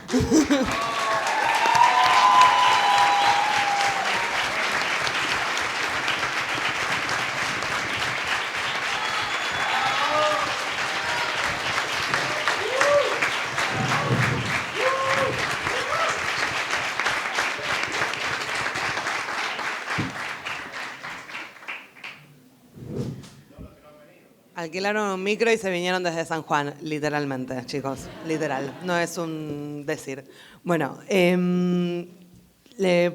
Alquilaron un micro y se vinieron desde San Juan, literalmente, chicos, literal, no es un decir. Bueno, le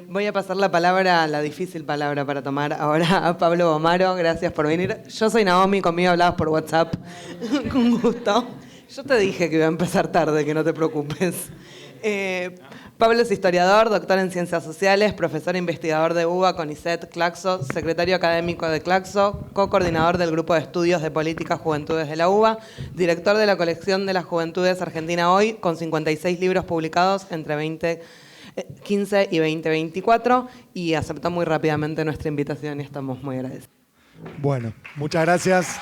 voy a pasar la palabra, la difícil palabra para tomar ahora a Pablo Bomaro, gracias por venir. Yo soy Naomi, conmigo hablabas por WhatsApp, con gusto. Yo te dije que iba a empezar tarde, que no te preocupes. Pablo es historiador, doctor en Ciencias Sociales, profesor e investigador de UBA, CONICET, Claxo, secretario académico de Claxo, co-coordinador del Grupo de Estudios de Políticas Juventudes de la UBA, director de la colección de las Juventudes Argentina Hoy, con 56 libros publicados entre 2015 y 2024, y aceptó muy rápidamente nuestra invitación y estamos muy agradecidos. Bueno, muchas gracias.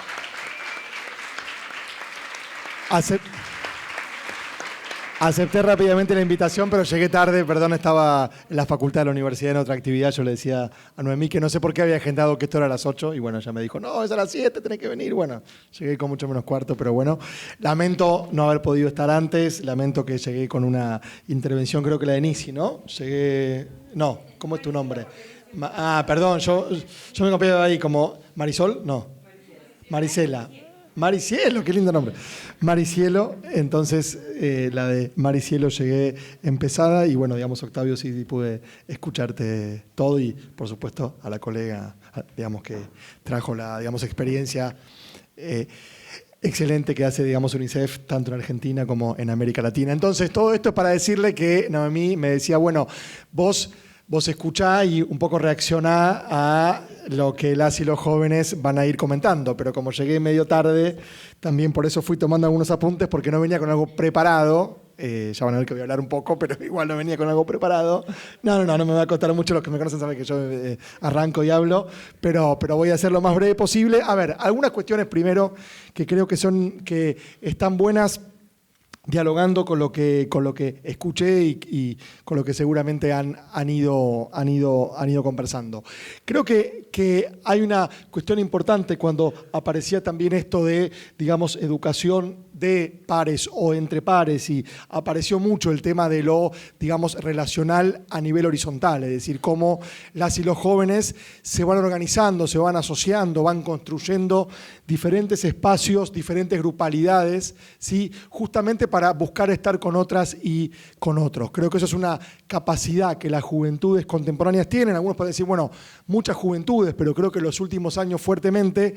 Acepté rápidamente la invitación, pero llegué tarde, perdón, estaba en la facultad de la universidad en otra actividad. Yo le decía a Noemí que no sé por qué había agendado que esto era a las 8 y bueno, ella me dijo, no, es a las 7, tenés que venir. Bueno, llegué con mucho menos cuarto, pero bueno, lamento no haber podido estar antes, lamento que llegué con una intervención, creo que la de Nisi, ¿no? No, ¿cómo es tu nombre? Perdón, yo me copié ahí como Marisol, no, Marisela. Maricielo, qué lindo nombre. Maricielo, entonces la de Maricielo llegué empezada y bueno, digamos, Octavio, sí pude escucharte todo y por supuesto a la colega, digamos, que trajo la, digamos, experiencia excelente que hace, digamos, UNICEF tanto en Argentina como en América Latina. Entonces, todo esto es para decirle que Noemí me decía, bueno, vos escuchá y un poco reaccioná a lo que las y los jóvenes van a ir comentando, pero como llegué medio tarde, también por eso fui tomando algunos apuntes porque no venía con algo preparado. Ya van a ver que voy a hablar un poco, pero igual no venía con algo preparado. No me va a costar mucho, los que me conocen saben que yo arranco y hablo, pero voy a hacer lo más breve posible. A ver, algunas cuestiones primero que creo que están buenas dialogando con lo que escuché y con lo que seguramente han ido conversando. Creo que hay una cuestión importante cuando aparecía también esto de, digamos, educación de pares o entre pares y apareció mucho el tema de lo, digamos, relacional a nivel horizontal, es decir, cómo las y los jóvenes se van organizando, se van asociando, van construyendo diferentes espacios, diferentes grupalidades, ¿sí? Justamente para buscar estar con otras y con otros. Creo que eso es una capacidad que las juventudes contemporáneas tienen. Algunos pueden decir, bueno, muchas juventudes, pero creo que en los últimos años fuertemente,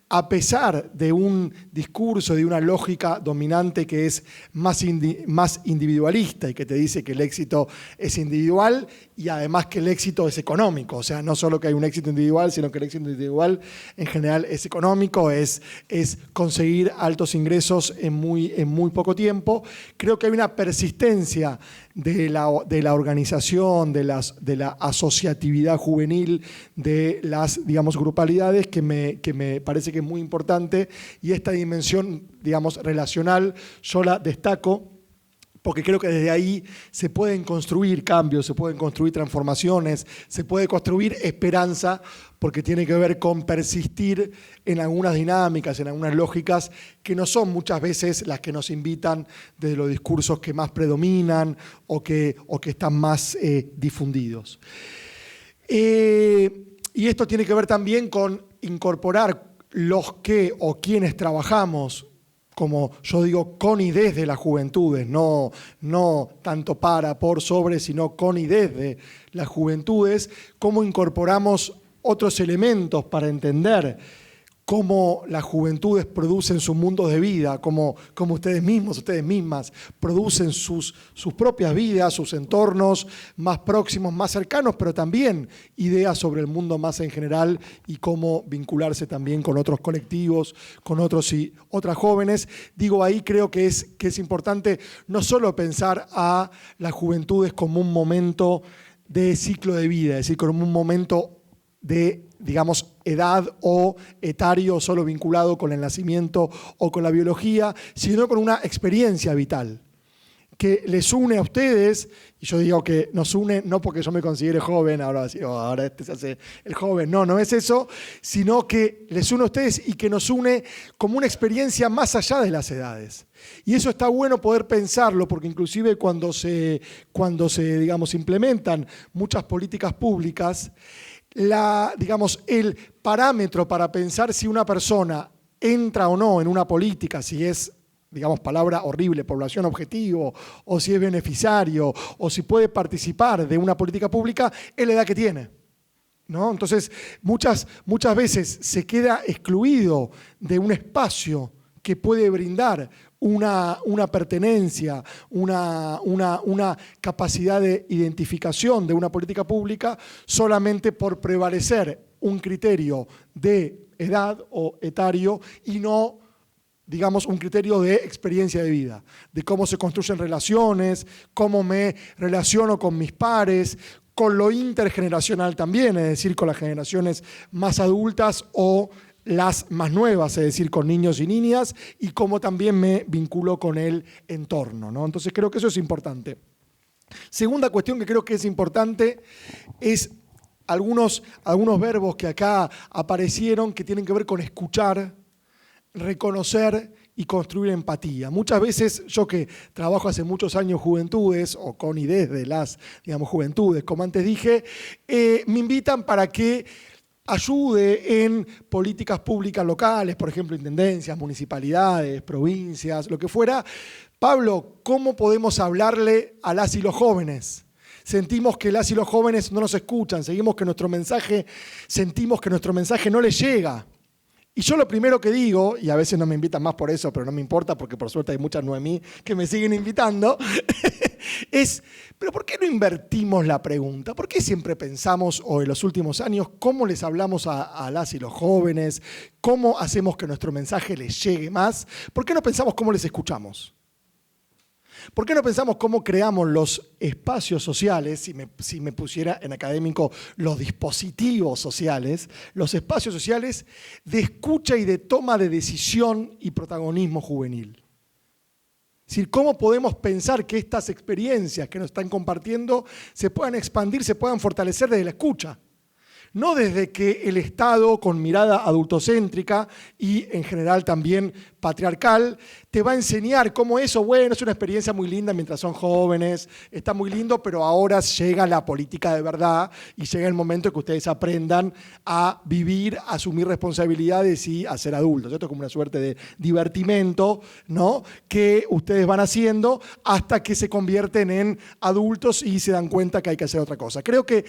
a pesar de un discurso, de una lógica dominante que es más individualista y que te dice que el éxito es individual y además que el éxito es económico. O sea, no solo que hay un éxito individual, sino que el éxito individual en general es económico, es conseguir altos ingresos en muy poco tiempo. Creo que hay una persistencia de la organización, de la asociatividad juvenil, de las, digamos, grupalidades que me parece que es muy importante y esta dimensión, digamos, relacional yo la destaco porque creo que desde ahí se pueden construir cambios, se pueden construir transformaciones, se puede construir esperanza, porque tiene que ver con persistir en algunas dinámicas, en algunas lógicas que no son muchas veces las que nos invitan desde los discursos que más predominan o que están más difundidos. Y esto tiene que ver también con incorporar los que o quienes trabajamos, como yo digo, con y desde las juventudes, no tanto por, sobre, sino con y desde las juventudes, cómo incorporamos otros elementos para entender cómo las juventudes producen sus mundos de vida, cómo ustedes mismos, ustedes mismas producen sus propias vidas, sus entornos más próximos, más cercanos, pero también ideas sobre el mundo más en general y cómo vincularse también con otros colectivos, con otros y otras jóvenes. Digo, ahí creo que es importante no solo pensar a las juventudes como un momento de ciclo de vida, es decir, como un momento de, digamos, edad o etario solo vinculado con el nacimiento o con la biología, sino con una experiencia vital que les une a ustedes, y yo digo que nos une no porque yo me considere joven, ahora este se hace el joven, no es eso, sino que les une a ustedes y que nos une como una experiencia más allá de las edades. Y eso está bueno poder pensarlo, porque inclusive cuando se digamos, implementan muchas políticas públicas, el parámetro para pensar si una persona entra o no en una política, si es, digamos, palabra horrible, población objetivo, o si es beneficiario, o si puede participar de una política pública, es la edad que tiene, ¿no? Entonces, muchas veces se queda excluido de un espacio que puede brindar una pertenencia, una capacidad de identificación de una política pública solamente por prevalecer un criterio de edad o etario y no, digamos, un criterio de experiencia de vida, de cómo se construyen relaciones, cómo me relaciono con mis pares, con lo intergeneracional también, es decir, con las generaciones más adultas o las más nuevas, es decir, con niños y niñas, y cómo también me vinculo con el entorno, ¿no? Entonces creo que eso es importante. Segunda cuestión que creo que es importante es algunos verbos que acá aparecieron que tienen que ver con escuchar, reconocer y construir empatía. Muchas veces, yo que trabajo hace muchos años juventudes, o con y desde las, digamos, juventudes, como antes dije, me invitan para que ayude en políticas públicas locales, por ejemplo, intendencias, municipalidades, provincias, lo que fuera. Pablo, ¿cómo podemos hablarle a las y los jóvenes? Sentimos que las y los jóvenes no nos escuchan, sentimos que nuestro mensaje no les llega. Y yo lo primero que digo, y a veces no me invitan más por eso, pero no me importa porque por suerte hay muchas Noemí que me siguen invitando, es, pero ¿por qué no invertimos la pregunta? ¿Por qué siempre pensamos, o en los últimos años, cómo les hablamos a las y los jóvenes? ¿Cómo hacemos que nuestro mensaje les llegue más? ¿Por qué no pensamos cómo les escuchamos? ¿Por qué no pensamos cómo creamos los espacios sociales, si me pusiera en académico los dispositivos sociales, los espacios sociales de escucha y de toma de decisión y protagonismo juvenil? Es decir, ¿cómo podemos pensar que estas experiencias que nos están compartiendo se puedan expandir, se puedan fortalecer desde la escucha? No desde que el Estado, con mirada adultocéntrica y en general también patriarcal, te va a enseñar cómo eso, bueno, es una experiencia muy linda mientras son jóvenes, está muy lindo, pero ahora llega la política de verdad y llega el momento que ustedes aprendan a vivir, a asumir responsabilidades y a ser adultos. Esto es como una suerte de divertimento, ¿no?, que ustedes van haciendo hasta que se convierten en adultos y se dan cuenta que hay que hacer otra cosa. Creo que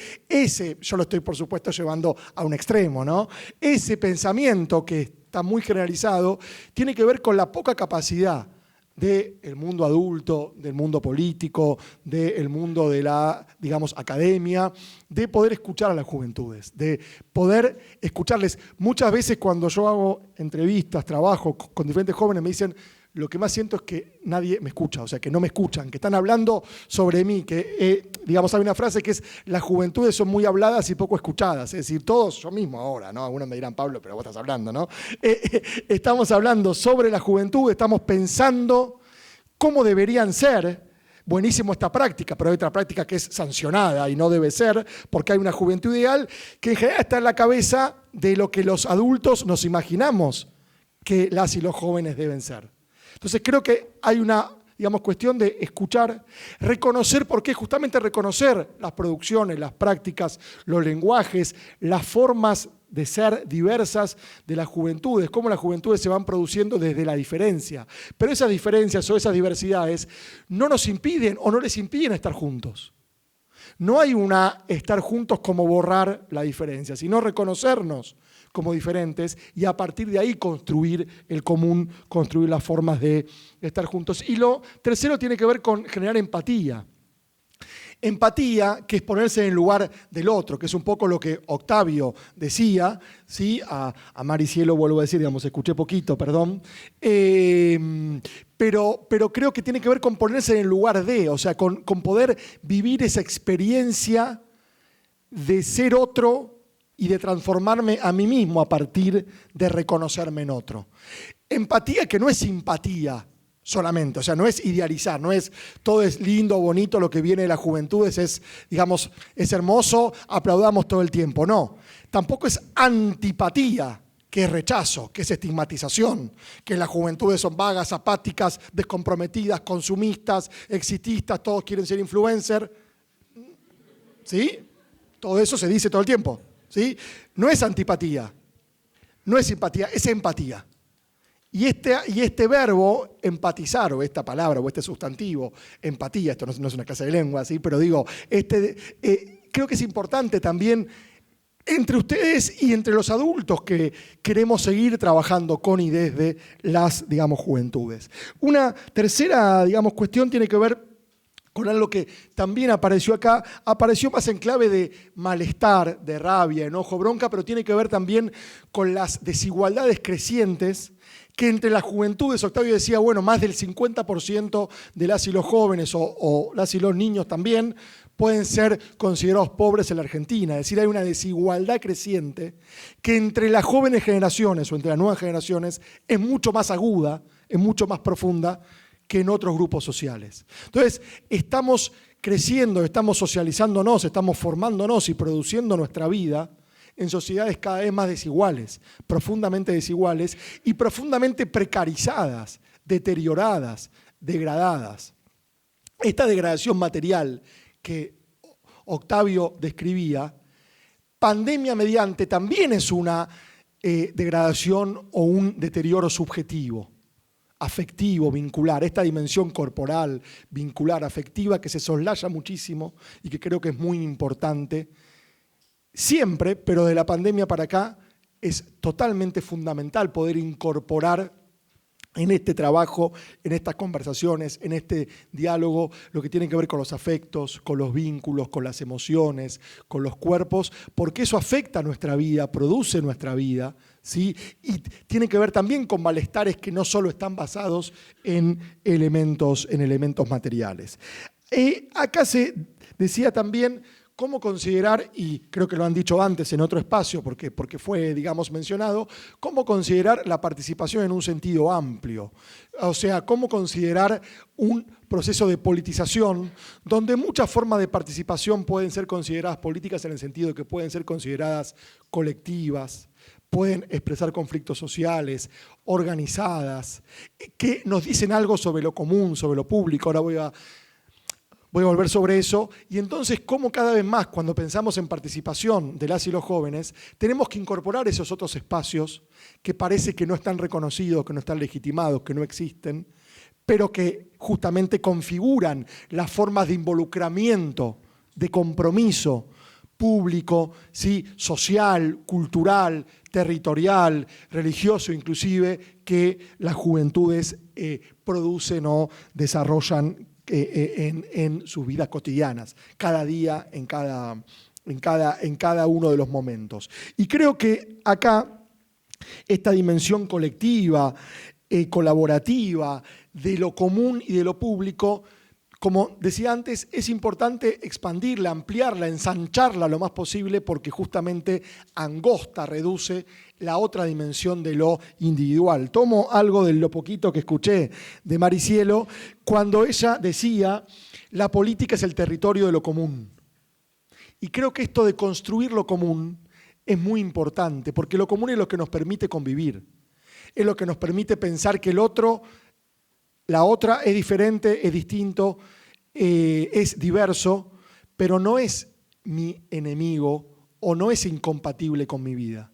yo lo estoy por supuesto llevando a un extremo, ¿no? Ese pensamiento que está muy generalizado tiene que ver con la poca capacidad del mundo adulto, del mundo político, del mundo de la, digamos, academia, de poder escuchar a las juventudes, de poder escucharles. Muchas veces cuando yo hago entrevistas, trabajo con diferentes jóvenes, me dicen, lo que más siento es que nadie me escucha, o sea, que no me escuchan, que están hablando sobre mí, que, digamos, hay una frase que es, las juventudes son muy habladas y poco escuchadas, es decir, todos, yo mismo ahora, ¿no? Algunos me dirán, Pablo, pero vos estás hablando, ¿no? Estamos hablando sobre la juventud, estamos pensando cómo deberían ser. Buenísimo esta práctica, pero hay otra práctica que es sancionada y no debe ser, porque hay una juventud ideal que en general está en la cabeza de lo que los adultos nos imaginamos que las y los jóvenes deben ser. Entonces creo que hay una, digamos, cuestión de escuchar, reconocer, porque justamente reconocer las producciones, las prácticas, los lenguajes, las formas de ser diversas de las juventudes, cómo las juventudes se van produciendo desde la diferencia. Pero esas diferencias o esas diversidades no nos impiden o no les impiden estar juntos. No hay estar juntos como borrar la diferencia, sino reconocernos como diferentes y a partir de ahí construir el común, construir las formas de estar juntos. Y lo tercero tiene que ver con generar empatía. Empatía, que es ponerse en el lugar del otro, que es un poco lo que Octavio decía, ¿sí? A Maricielo vuelvo a decir, digamos, escuché poquito, perdón, pero creo que tiene que ver con ponerse en el lugar de, o sea, con poder vivir esa experiencia de ser otro y de transformarme a mí mismo a partir de reconocerme en otro. Empatía que no es simpatía solamente, o sea, no es idealizar, no es todo es lindo, bonito, lo que viene de la juventud es, digamos, es hermoso, aplaudamos todo el tiempo, no. Tampoco es antipatía, que es rechazo, que es estigmatización, que las juventudes son vagas, apáticas, descomprometidas, consumistas, exitistas, todos quieren ser influencer, ¿sí? Todo eso se dice todo el tiempo, ¿sí? No es antipatía, no es simpatía, es empatía. Y este verbo, empatizar, o esta palabra, o este sustantivo, empatía, esto no es una clase de lengua, ¿sí? Pero digo, creo que es importante también entre ustedes y entre los adultos que queremos seguir trabajando con y desde las, digamos, juventudes. Una tercera, digamos, cuestión tiene que ver con algo que también apareció acá, apareció más en clave de malestar, de rabia, enojo, bronca, pero tiene que ver también con las desigualdades crecientes que entre las juventudes, Octavio decía, bueno, más del 50% de las y los jóvenes o las y los niños también pueden ser considerados pobres en la Argentina. Es decir, hay una desigualdad creciente que entre las jóvenes generaciones o entre las nuevas generaciones es mucho más aguda, es mucho más profunda que en otros grupos sociales. Entonces, estamos creciendo, estamos socializándonos, estamos formándonos y produciendo nuestra vida en sociedades cada vez más desiguales, profundamente desiguales y profundamente precarizadas, deterioradas, degradadas. Esta degradación material que Octavio describía, pandemia mediante, también es una degradación o un deterioro subjetivo, afectivo, vincular, esta dimensión corporal, vincular, afectiva, que se soslaya muchísimo y que creo que es muy importante. Siempre, pero de la pandemia para acá, es totalmente fundamental poder incorporar en este trabajo, en estas conversaciones, en este diálogo, lo que tiene que ver con los afectos, con los vínculos, con las emociones, con los cuerpos, porque eso afecta nuestra vida, produce nuestra vida, ¿sí? Y tiene que ver también con malestares que no solo están basados en elementos materiales. Acá se decía también cómo considerar, y creo que lo han dicho antes en otro espacio porque fue, digamos, mencionado, cómo considerar la participación en un sentido amplio. O sea, cómo considerar un proceso de politización donde muchas formas de participación pueden ser consideradas políticas en el sentido de que pueden ser consideradas colectivas, pueden expresar conflictos sociales, organizadas, que nos dicen algo sobre lo común, sobre lo público. Ahora voy a volver sobre eso, y entonces cómo cada vez más cuando pensamos en participación de las y los jóvenes, tenemos que incorporar esos otros espacios que parece que no están reconocidos, que no están legitimados, que no existen, pero que justamente configuran las formas de involucramiento, de compromiso público, ¿sí? Social, cultural, territorial, religioso inclusive, que las juventudes producen o desarrollan en sus vidas cotidianas, cada día, en cada uno de los momentos. Y creo que acá esta dimensión colectiva, colaborativa, de lo común y de lo público, como decía antes, es importante expandirla, ampliarla, ensancharla lo más posible porque justamente angosta, reduce la otra dimensión de lo individual. Tomo algo de lo poquito que escuché de Maricielo cuando ella decía la política es el territorio de lo común. Y creo que esto de construir lo común es muy importante porque lo común es lo que nos permite convivir, es lo que nos permite pensar que el otro, la otra es diferente, es distinto, es diverso, pero no es mi enemigo o no es incompatible con mi vida.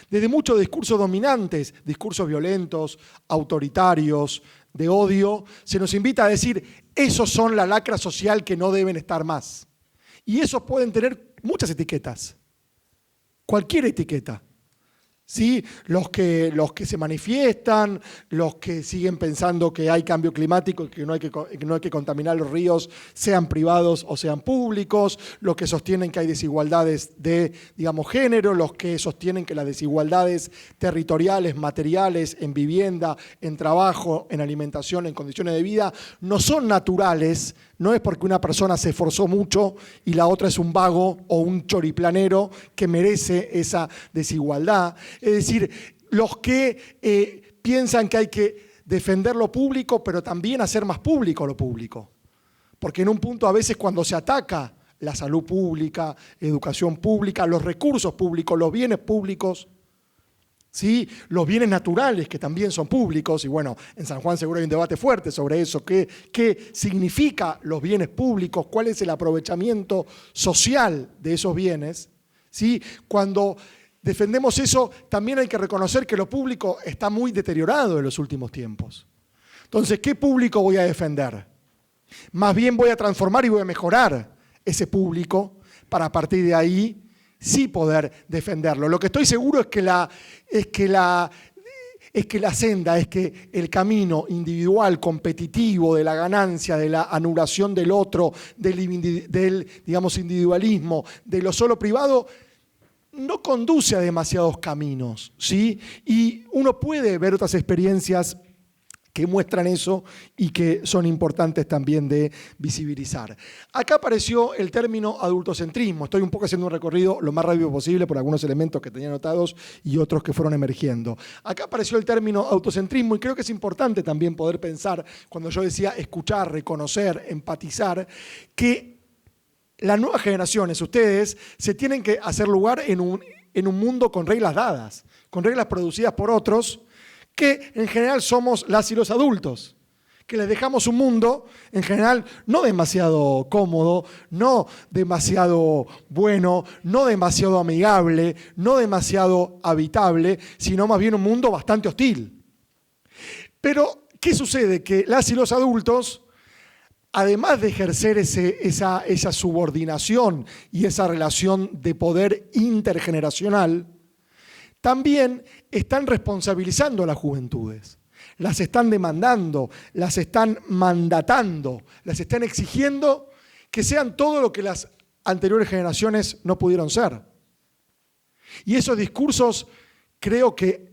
Desde muchos discursos dominantes, discursos violentos, autoritarios, de odio, se nos invita a decir, esos son la lacra social que no deben estar más. Y esos pueden tener muchas etiquetas, cualquier etiqueta. ¿Sí? Los que se manifiestan, los que siguen pensando que hay cambio climático y que no hay que contaminar los ríos, sean privados o sean públicos, los que sostienen que hay desigualdades de, digamos, género, los que sostienen que las desigualdades territoriales, materiales, en vivienda, en trabajo, en alimentación, en condiciones de vida, no son naturales. No es porque una persona se esforzó mucho y la otra es un vago o un choriplanero que merece esa desigualdad. Es decir, los que piensan que hay que defender lo público, pero también hacer más público lo público. Porque en un punto a veces cuando se ataca la salud pública, educación pública, los recursos públicos, los bienes públicos, ¿sí? Los bienes naturales que también son públicos, y bueno, en San Juan seguro hay un debate fuerte sobre eso, qué significa los bienes públicos, cuál es el aprovechamiento social de esos bienes, ¿sí? Cuando defendemos eso, también hay que reconocer que lo público está muy deteriorado en los últimos tiempos. Entonces, ¿qué público voy a defender? Más bien voy a transformar y voy a mejorar ese público para a partir de ahí sí poder defenderlo. Lo que estoy seguro es que el camino individual, competitivo, de la ganancia, de la anulación del otro, del digamos, individualismo, de lo solo privado, no conduce a demasiados caminos, ¿sí? Y uno puede ver otras experiencias que muestran eso y que son importantes también de visibilizar. Acá apareció el término adultocentrismo. Estoy un poco haciendo un recorrido lo más rápido posible por algunos elementos que tenía anotados y otros que fueron emergiendo. Acá apareció el término autocentrismo y creo que es importante también poder pensar, cuando yo decía escuchar, reconocer, empatizar, que las nuevas generaciones, ustedes, se tienen que hacer lugar en un mundo con reglas dadas, con reglas producidas por otros, que en general somos las y los adultos, que les dejamos un mundo en general no demasiado cómodo, no demasiado bueno, no demasiado amigable, no demasiado habitable, sino más bien un mundo bastante hostil. Pero, ¿qué sucede? Que las y los adultos, además de ejercer esa subordinación y esa relación de poder intergeneracional, también están responsabilizando a las juventudes, las están demandando, las están mandatando, las están exigiendo que sean todo lo que las anteriores generaciones no pudieron ser. Y esos discursos creo que,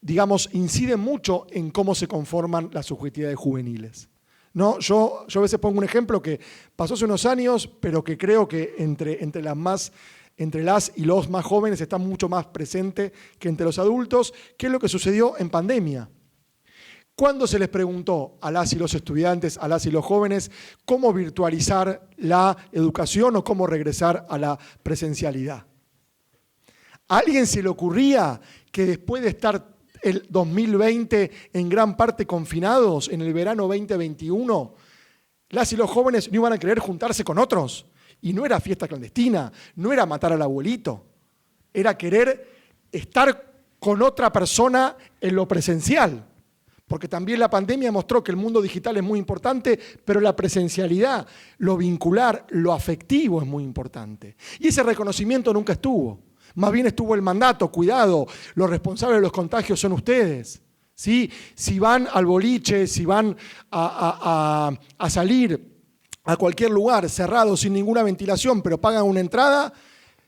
digamos, inciden mucho en cómo se conforman las subjetividades juveniles. ¿No? Yo a veces pongo un ejemplo que pasó hace unos años, pero que creo que entre las y los más jóvenes está mucho más presente que entre los adultos, que es lo que sucedió en pandemia. Cuando se les preguntó a las y los estudiantes, a las y los jóvenes, cómo virtualizar la educación o cómo regresar a la presencialidad. ¿A alguien se le ocurría que después de estar el 2020 en gran parte confinados, en el verano 2021, las y los jóvenes no iban a querer juntarse con otros? Y no era fiesta clandestina, no era matar al abuelito, era querer estar con otra persona en lo presencial. Porque también la pandemia mostró que el mundo digital es muy importante, pero la presencialidad, lo vincular, lo afectivo es muy importante. Y ese reconocimiento nunca estuvo. Más bien estuvo el mandato, cuidado, los responsables de los contagios son ustedes. ¿Sí? Si van al boliche, si van a salir a cualquier lugar cerrado, sin ninguna ventilación, pero pagan una entrada,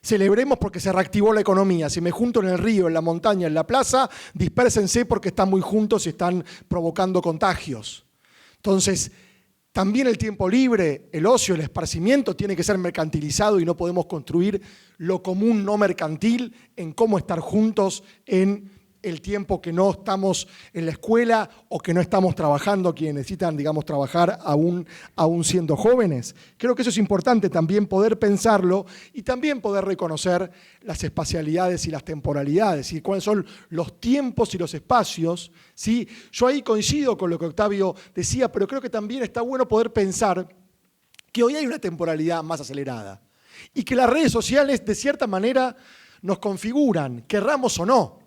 celebremos porque se reactivó la economía. Si me junto en el río, en la montaña, en la plaza, dispérsense porque están muy juntos y están provocando contagios. Entonces, también el tiempo libre, el ocio, el esparcimiento tiene que ser mercantilizado y no podemos construir lo común no mercantil en cómo estar juntos en el tiempo que no estamos en la escuela o que no estamos trabajando, quienes necesitan, digamos, trabajar aún siendo jóvenes. Creo que eso es importante también poder pensarlo y también poder reconocer las espacialidades y las temporalidades y cuáles son los tiempos y los espacios, ¿sí? Yo ahí coincido con lo que Octavio decía, pero creo que también está bueno poder pensar que hoy hay una temporalidad más acelerada y que las redes sociales, de cierta manera, nos configuran, querramos o no.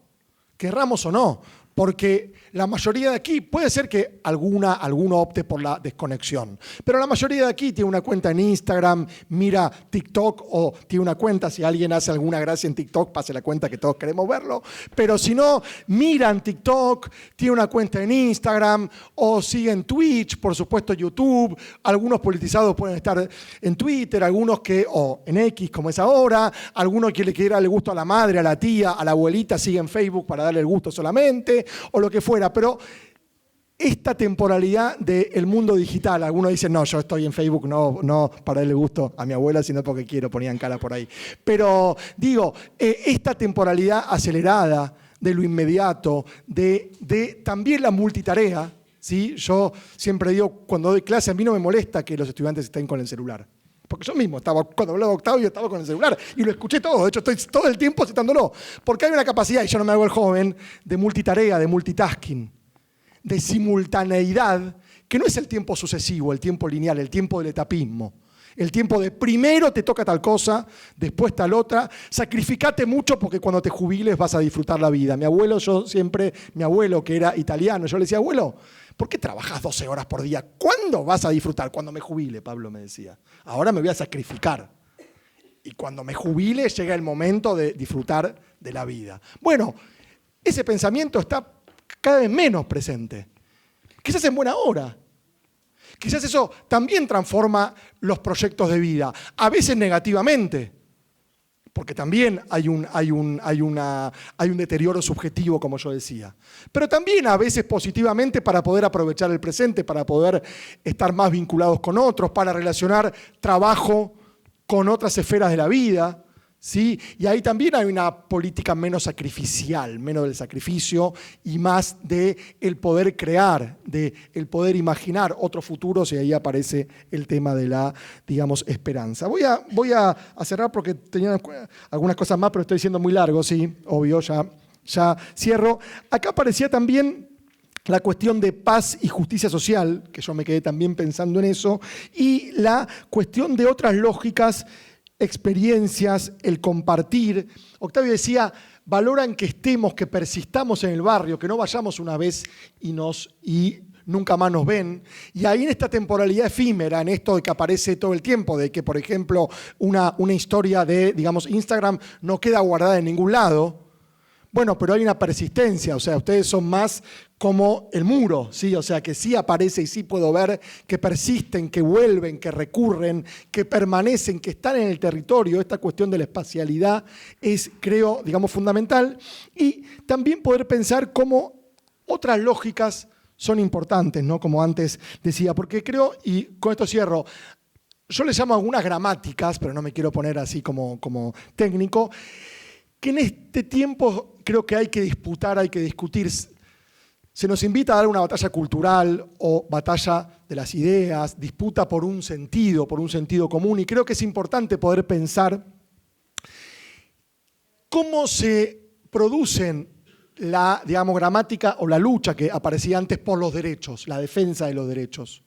Porque la mayoría de aquí, puede ser que alguno opte por la desconexión, pero la mayoría de aquí tiene una cuenta en Instagram, mira TikTok o tiene una cuenta, si alguien hace alguna gracia en TikTok, pase la cuenta que todos queremos verlo, pero si no, miran TikTok, tiene una cuenta en Instagram o siguen Twitch, por supuesto YouTube, algunos politizados pueden estar en Twitter, algunos o en X como es ahora, algunos que le quiere dar el gusto a la madre, a la tía, a la abuelita, siguen Facebook para darle el gusto solamente, o lo que fuera, pero esta temporalidad del mundo digital, algunos dicen, no, yo estoy en Facebook no para darle gusto a mi abuela, sino porque quiero, ponían cara por ahí. Pero digo, esta temporalidad acelerada de lo inmediato, de también la multitarea, ¿sí? Yo siempre digo, cuando doy clase, a mí no me molesta que los estudiantes estén con el celular. Porque yo mismo, cuando hablaba de Octavio, estaba con el celular y lo escuché todo. De hecho, estoy todo el tiempo citándolo. Porque hay una capacidad, y yo no me hago el joven, de multitarea, de multitasking, de simultaneidad, que no es el tiempo sucesivo, el tiempo lineal, el tiempo del etapismo. El tiempo de primero te toca tal cosa, después tal otra. Sacrificate mucho porque cuando te jubiles vas a disfrutar la vida. Mi abuelo que era italiano, yo le decía, abuelo, ¿por qué trabajas 12 horas por día? ¿Cuándo vas a disfrutar? Cuando me jubile, Pablo me decía. Ahora me voy a sacrificar. Y cuando me jubile llega el momento de disfrutar de la vida. Bueno, ese pensamiento está cada vez menos presente. Quizás en buena hora. Quizás eso también transforma los proyectos de vida, a veces negativamente, porque también hay un deterioro subjetivo, como yo decía, pero también a veces positivamente para poder aprovechar el presente, para poder estar más vinculados con otros, para relacionar trabajo con otras esferas de la vida. ¿Sí? Y ahí también hay una política menos sacrificial, menos del sacrificio y más del poder crear, del poder imaginar otros futuros, y ahí aparece el tema de la, digamos, esperanza. Voy a cerrar porque tenía algunas cosas más, pero estoy siendo muy largo, sí, obvio, ya cierro. Acá aparecía también la cuestión de paz y justicia social, que yo me quedé también pensando en eso, y la cuestión de otras lógicas, experiencias, el compartir. Octavio decía, valoran que estemos, que persistamos en el barrio, que no vayamos una vez y nunca más nos ven. Y ahí en esta temporalidad efímera, en esto de que aparece todo el tiempo, de que, por ejemplo, una historia de, digamos, Instagram no queda guardada en ningún lado. Bueno, pero hay una persistencia, o sea, ustedes son más como el muro, ¿sí? O sea, que sí aparece y sí puedo ver que persisten, que vuelven, que recurren, que permanecen, que están en el territorio. Esta cuestión de la espacialidad es, creo, digamos, fundamental. Y también poder pensar cómo otras lógicas son importantes, ¿no? Como antes decía, porque creo, y con esto cierro, yo les llamo algunas gramáticas, pero no me quiero poner así como técnico, que en este tiempo creo que hay que disputar, hay que discutir. Se nos invita a dar una batalla cultural o batalla de las ideas, disputa por un sentido común, y creo que es importante poder pensar cómo se producen la, digamos, gramática o la lucha que aparecía antes por los derechos, la defensa de los derechos.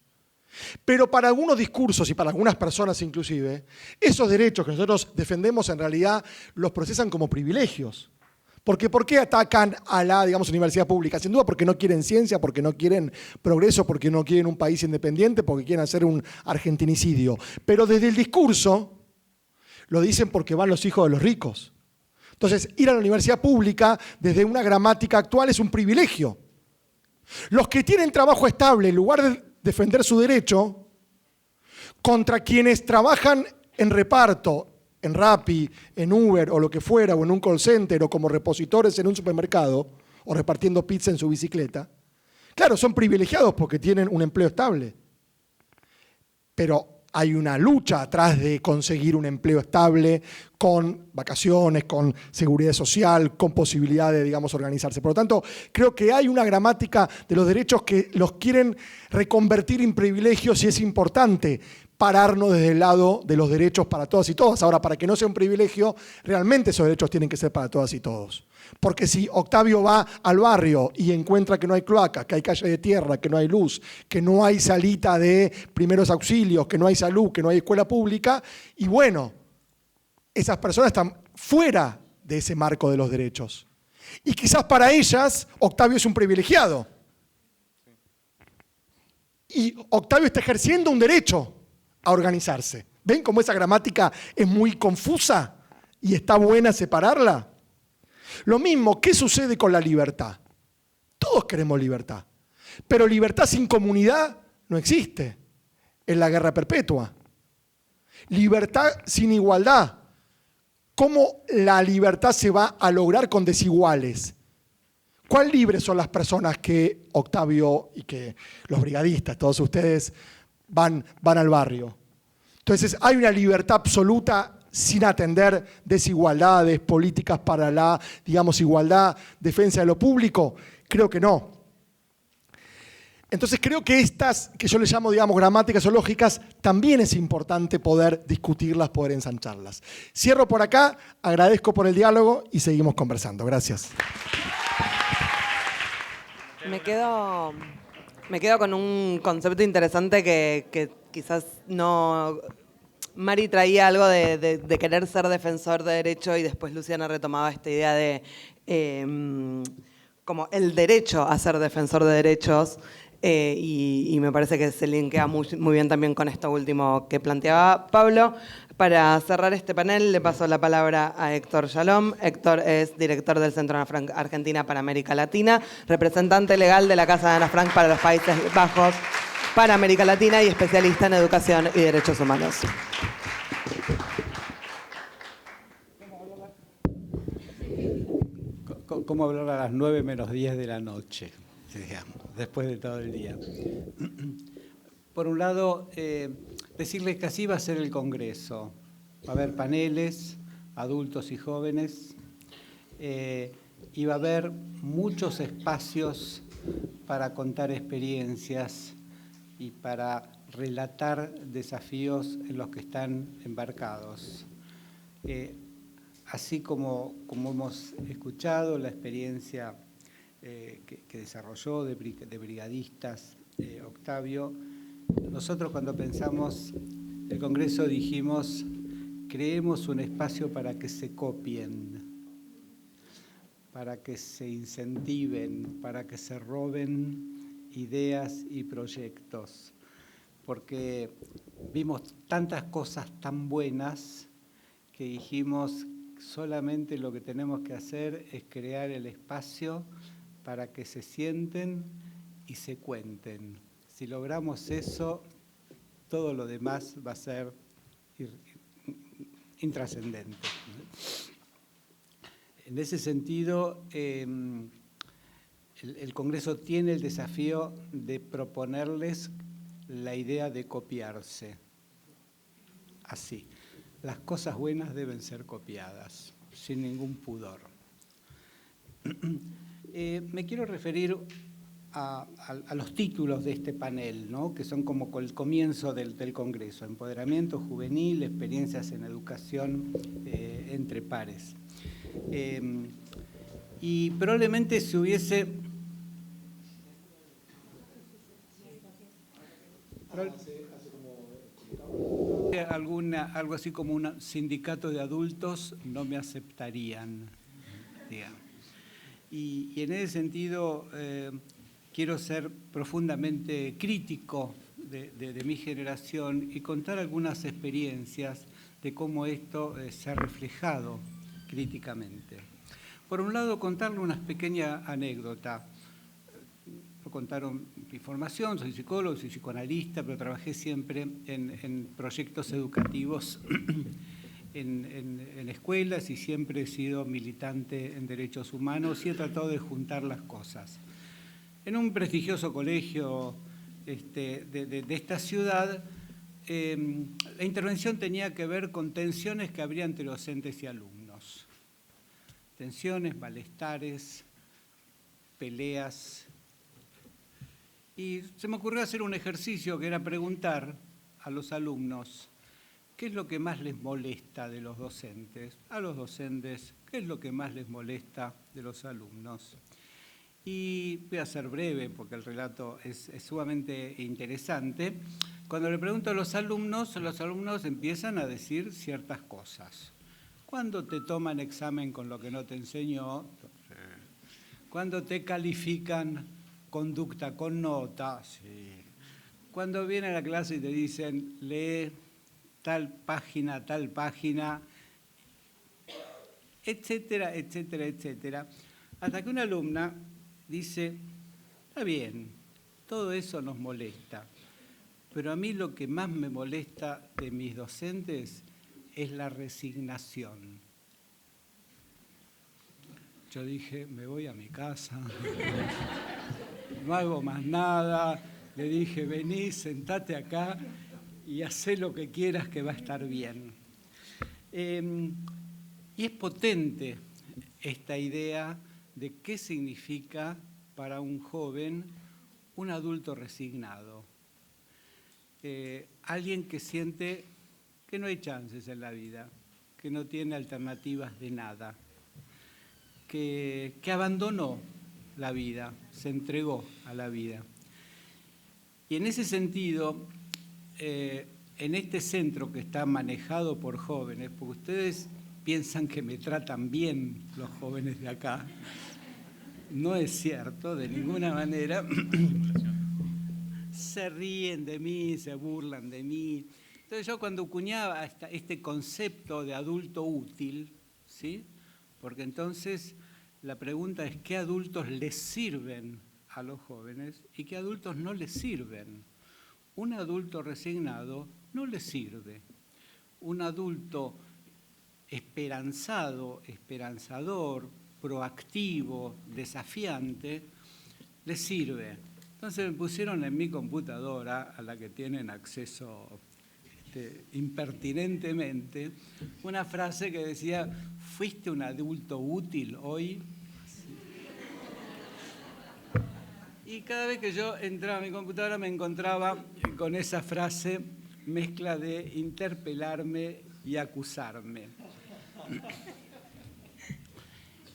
Pero para algunos discursos y para algunas personas inclusive, esos derechos que nosotros defendemos en realidad los procesan como privilegios. Porque ¿por qué atacan a la, digamos, universidad pública? Sin duda porque no quieren ciencia, porque no quieren progreso, porque no quieren un país independiente, porque quieren hacer un argentinicidio. Pero desde el discurso lo dicen porque van los hijos de los ricos. Entonces, ir a la universidad pública desde una gramática actual es un privilegio. Los que tienen trabajo estable, en lugar de defender su derecho, contra quienes trabajan en reparto, en Rappi, en Uber o lo que fuera, o en un call center, o como repositores en un supermercado, o repartiendo pizza en su bicicleta, claro, son privilegiados porque tienen un empleo estable. Pero hay una lucha atrás de conseguir un empleo estable, con vacaciones, con seguridad social, con posibilidad de, digamos, organizarse. Por lo tanto, creo que hay una gramática de los derechos que los quieren reconvertir en privilegios, y es importante pararnos desde el lado de los derechos para todas y todas. Ahora, para que no sea un privilegio, realmente esos derechos tienen que ser para todas y todos. Porque si Octavio va al barrio y encuentra que no hay cloaca, que hay calle de tierra, que no hay luz, que no hay salita de primeros auxilios, que no hay salud, que no hay escuela pública, y bueno, esas personas están fuera de ese marco de los derechos. Y quizás para ellas Octavio es un privilegiado. Y Octavio está ejerciendo un derecho a organizarse. ¿Ven cómo esa gramática es muy confusa y está buena separarla? Lo mismo, ¿qué sucede con la libertad? Todos queremos libertad, pero libertad sin comunidad no existe. Es la guerra perpetua. Libertad sin igualdad. ¿Cómo la libertad se va a lograr con desiguales? ¿Cuán libres son las personas que Octavio y que los brigadistas, todos ustedes, van al barrio? Entonces, ¿hay una libertad absoluta sin atender desigualdades, políticas para la, digamos, igualdad, defensa de lo público? Creo que no. Entonces creo que estas, que yo les llamo, digamos, gramáticas o lógicas, también es importante poder discutirlas, poder ensancharlas. Cierro por acá, agradezco por el diálogo y seguimos conversando. Gracias. Me quedo con un concepto interesante que quizás no... Mari traía algo de querer ser defensor de derecho y después Luciana retomaba esta idea de como el derecho a ser defensor de derechos. Y me parece que se linkea muy bien también con esto último que planteaba Pablo. Para cerrar este panel le paso la palabra a Héctor Shalom. Héctor es director del Centro Ana Frank Argentina para América Latina, representante legal de la Casa de Ana Frank para los Países Bajos para América Latina y especialista en educación y derechos humanos. ¿Cómo hablar a las 9 menos 10 de la noche, digamos, después de todo el día? Por un lado, decirles que así va a ser el Congreso. Va a haber paneles, adultos y jóvenes, y va a haber muchos espacios para contar experiencias y para relatar desafíos en los que están embarcados. Así como hemos escuchado la experiencia que desarrolló de brigadistas Octavio, nosotros cuando pensamos el Congreso dijimos, creemos un espacio para que se copien, para que se incentiven, para que se roben ideas y proyectos, porque vimos tantas cosas tan buenas que dijimos solamente lo que tenemos que hacer es crear el espacio para que se sienten y se cuenten. Si logramos eso, todo lo demás va a ser intrascendente. En ese sentido, el Congreso tiene el desafío de proponerles la idea de copiarse. Así. Las cosas buenas deben ser copiadas, sin ningún pudor. Me quiero referir a los títulos de este panel, ¿no? Que son como el comienzo del Congreso: Empoderamiento Juvenil, Experiencias en Educación entre Pares. Y probablemente si hubiese... algo así como un sindicato de adultos no me aceptarían, digamos. Y en ese sentido quiero ser profundamente crítico de mi generación y contar algunas experiencias de cómo esto se ha reflejado críticamente. Por un lado, contarle una pequeña anécdota. Me contaron mi formación, soy psicólogo, soy psicoanalista, pero trabajé siempre en proyectos educativos en escuelas y siempre he sido militante en derechos humanos y he tratado de juntar las cosas. En un prestigioso colegio de esta ciudad, la intervención tenía que ver con tensiones que habría entre docentes y alumnos. Tensiones, malestares, peleas. Y se me ocurrió hacer un ejercicio que era preguntar a los alumnos qué es lo que más les molesta de los docentes, a los docentes qué es lo que más les molesta de los alumnos. Y voy a ser breve porque el relato es sumamente interesante. Cuando le pregunto a los alumnos empiezan a decir ciertas cosas. Cuando te toman examen con lo que no te enseñó, Cuando te califican conducta con nota, sí. Cuando vienen a la clase y te dicen, lee tal página, etcétera, etcétera, etcétera. Hasta que una alumna dice, está bien, todo eso nos molesta, pero a mí lo que más me molesta de mis docentes es la resignación. Yo dije, me voy a mi casa, no hago más nada. Le dije, vení, sentate acá y hacé lo que quieras que va a estar bien. Y es potente esta idea de qué significa para un joven un adulto resignado. Alguien que siente que no hay chances en la vida, que no tiene alternativas de nada, que abandonó la vida, se entregó a la vida. Y en ese sentido, en este centro que está manejado por jóvenes, porque ustedes piensan que me tratan bien los jóvenes de acá, no es cierto, de ninguna manera. Se ríen de mí, se burlan de mí. Entonces yo cuando acuñaba este concepto de adulto útil, ¿sí? Porque entonces la pregunta es ¿qué adultos les sirven a los jóvenes y qué adultos no les sirven? Un adulto resignado no les sirve. Un adulto esperanzado, esperanzador, proactivo, desafiante, les sirve. Entonces me pusieron en mi computadora, a la que tienen acceso impertinentemente, una frase que decía, ¿fuiste un adulto útil hoy? Y cada vez que yo entraba a mi computadora me encontraba con esa frase, mezcla de interpelarme y acusarme.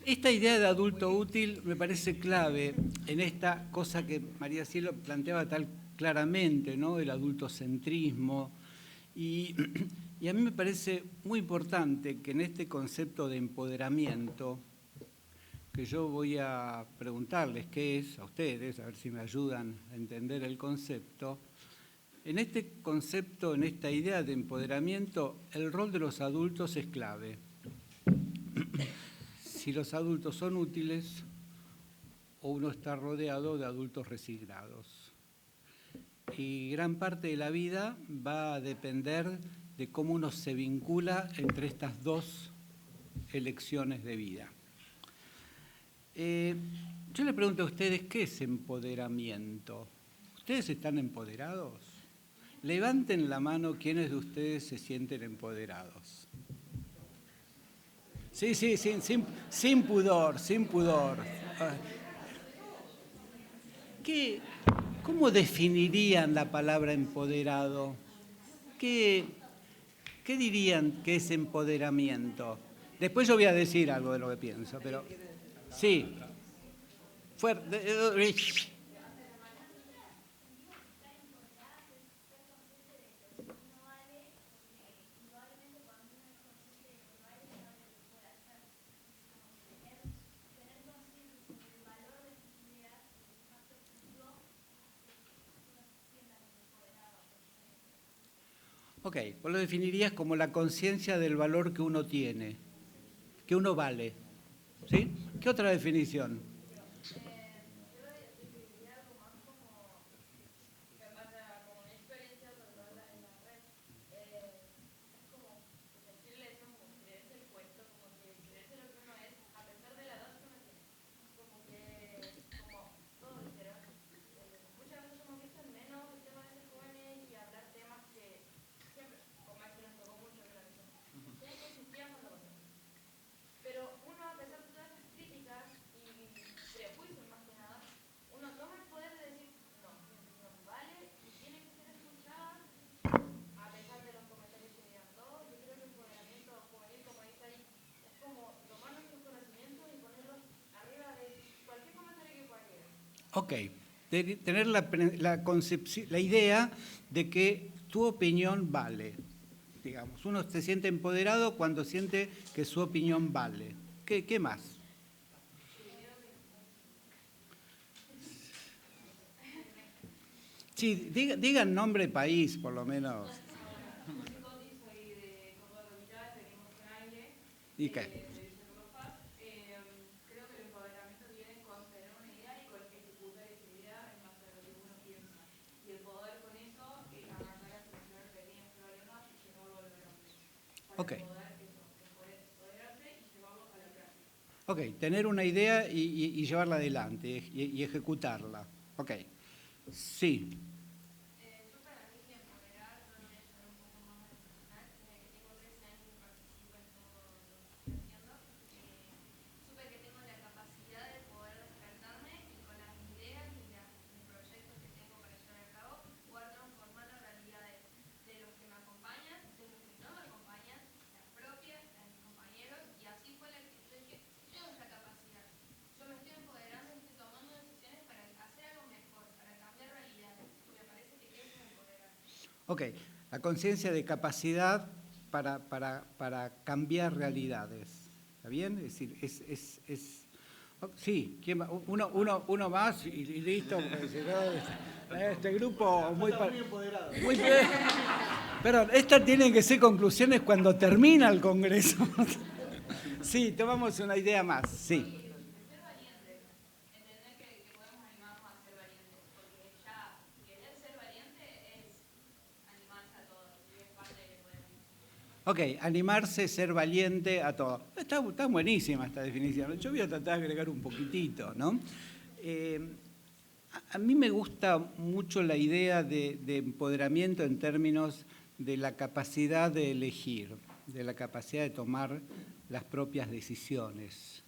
Esta idea de adulto útil me parece clave en esta cosa que María Cielo planteaba tan claramente, ¿no? El adultocentrismo. Y a mí me parece muy importante que en este concepto de empoderamiento, que yo voy a preguntarles qué es a ustedes, a ver si me ayudan a entender el concepto, en este concepto, en esta idea de empoderamiento, el rol de los adultos es clave. Si los adultos son útiles o uno está rodeado de adultos resignados. Y gran parte de la vida va a depender de cómo uno se vincula entre estas dos elecciones de vida. Yo le pregunto a ustedes, ¿qué es empoderamiento? ¿Ustedes están empoderados? Levanten la mano quienes de ustedes se sienten empoderados. Sí, sin pudor, sin pudor. ¿Cómo definirían la palabra empoderado? ¿Qué dirían que es empoderamiento? Después yo voy a decir algo de lo que pienso, pero sí. Fuerte. Ok, vos lo definirías como la conciencia del valor que uno tiene, que uno vale. ¿Sí? ¿Qué otra definición? Ok, tener la idea de que tu opinión vale. Digamos, uno se siente empoderado cuando siente que su opinión vale. ¿Qué más? Sí, digan nombre país, por lo menos. ¿Y qué? Ok. Ok, tener una idea y llevarla adelante y ejecutarla. Ok. Sí. Ok, la conciencia de capacidad para cambiar realidades. ¿Está bien? Es decir, sí, ¿quién va? Uno más y listo. Este grupo muy empoderado. Perdón, estas tienen que ser conclusiones cuando termina el Congreso. Sí, tomamos una idea más, sí. Ok, animarse, ser valiente a todo. Está buenísima esta definición. Yo voy a tratar de agregar un poquitito, ¿no? A mí me gusta mucho la idea de empoderamiento en términos de la capacidad de elegir, de la capacidad de tomar las propias decisiones,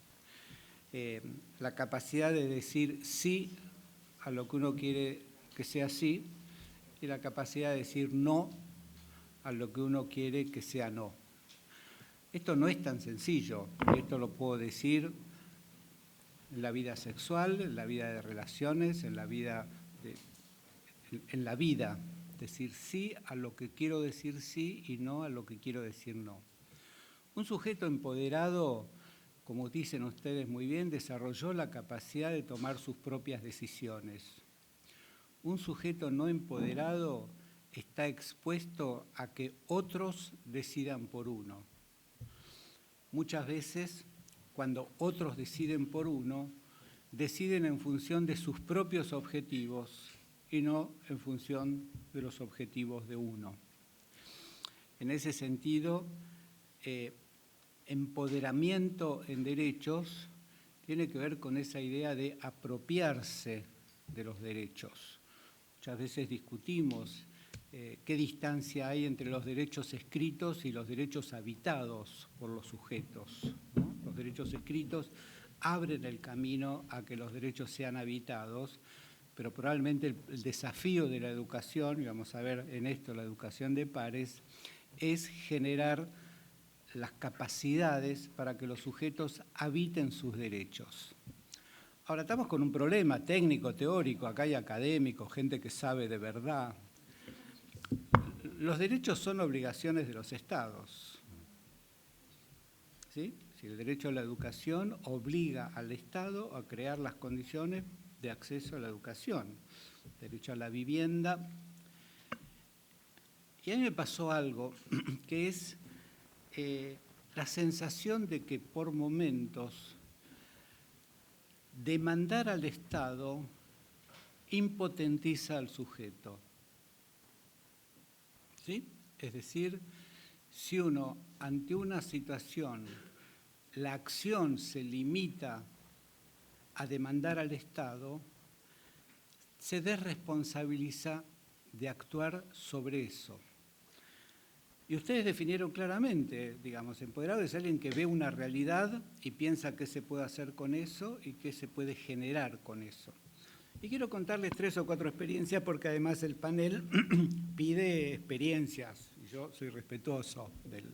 la capacidad de decir sí a lo que uno quiere que sea sí y la capacidad de decir no a lo que uno quiere que sea no. Esto no es tan sencillo, esto lo puedo decir en la vida sexual, en la vida de relaciones, en la vida, decir sí a lo que quiero decir sí y no a lo que quiero decir no. Un sujeto empoderado, como dicen ustedes muy bien, desarrolló la capacidad de tomar sus propias decisiones. Un sujeto no empoderado está expuesto a que otros decidan por uno. Muchas veces, cuando otros deciden por uno, deciden en función de sus propios objetivos y no en función de los objetivos de uno. En ese sentido, empoderamiento en derechos tiene que ver con esa idea de apropiarse de los derechos. Muchas veces discutimos qué distancia hay entre los derechos escritos y los derechos habitados por los sujetos, ¿no? Los derechos escritos abren el camino a que los derechos sean habitados, pero probablemente el desafío de la educación, y vamos a ver en esto la educación de pares, es generar las capacidades para que los sujetos habiten sus derechos. Ahora, estamos con un problema técnico, teórico, acá hay académicos, gente que sabe de verdad. Los derechos son obligaciones de los estados. ¿Sí? Si el derecho a la educación obliga al Estado a crear las condiciones de acceso a la educación, derecho a la vivienda. Y a mí me pasó algo, que es la sensación de que por momentos demandar al Estado impotentiza al sujeto. ¿Sí? Es decir, si uno ante una situación, la acción se limita a demandar al Estado, se desresponsabiliza de actuar sobre eso. Y ustedes definieron claramente, digamos, empoderado es alguien que ve una realidad y piensa qué se puede hacer con eso y qué se puede generar con eso. Y quiero contarles 3 o 4 experiencias porque además el panel pide experiencias y yo soy respetuoso del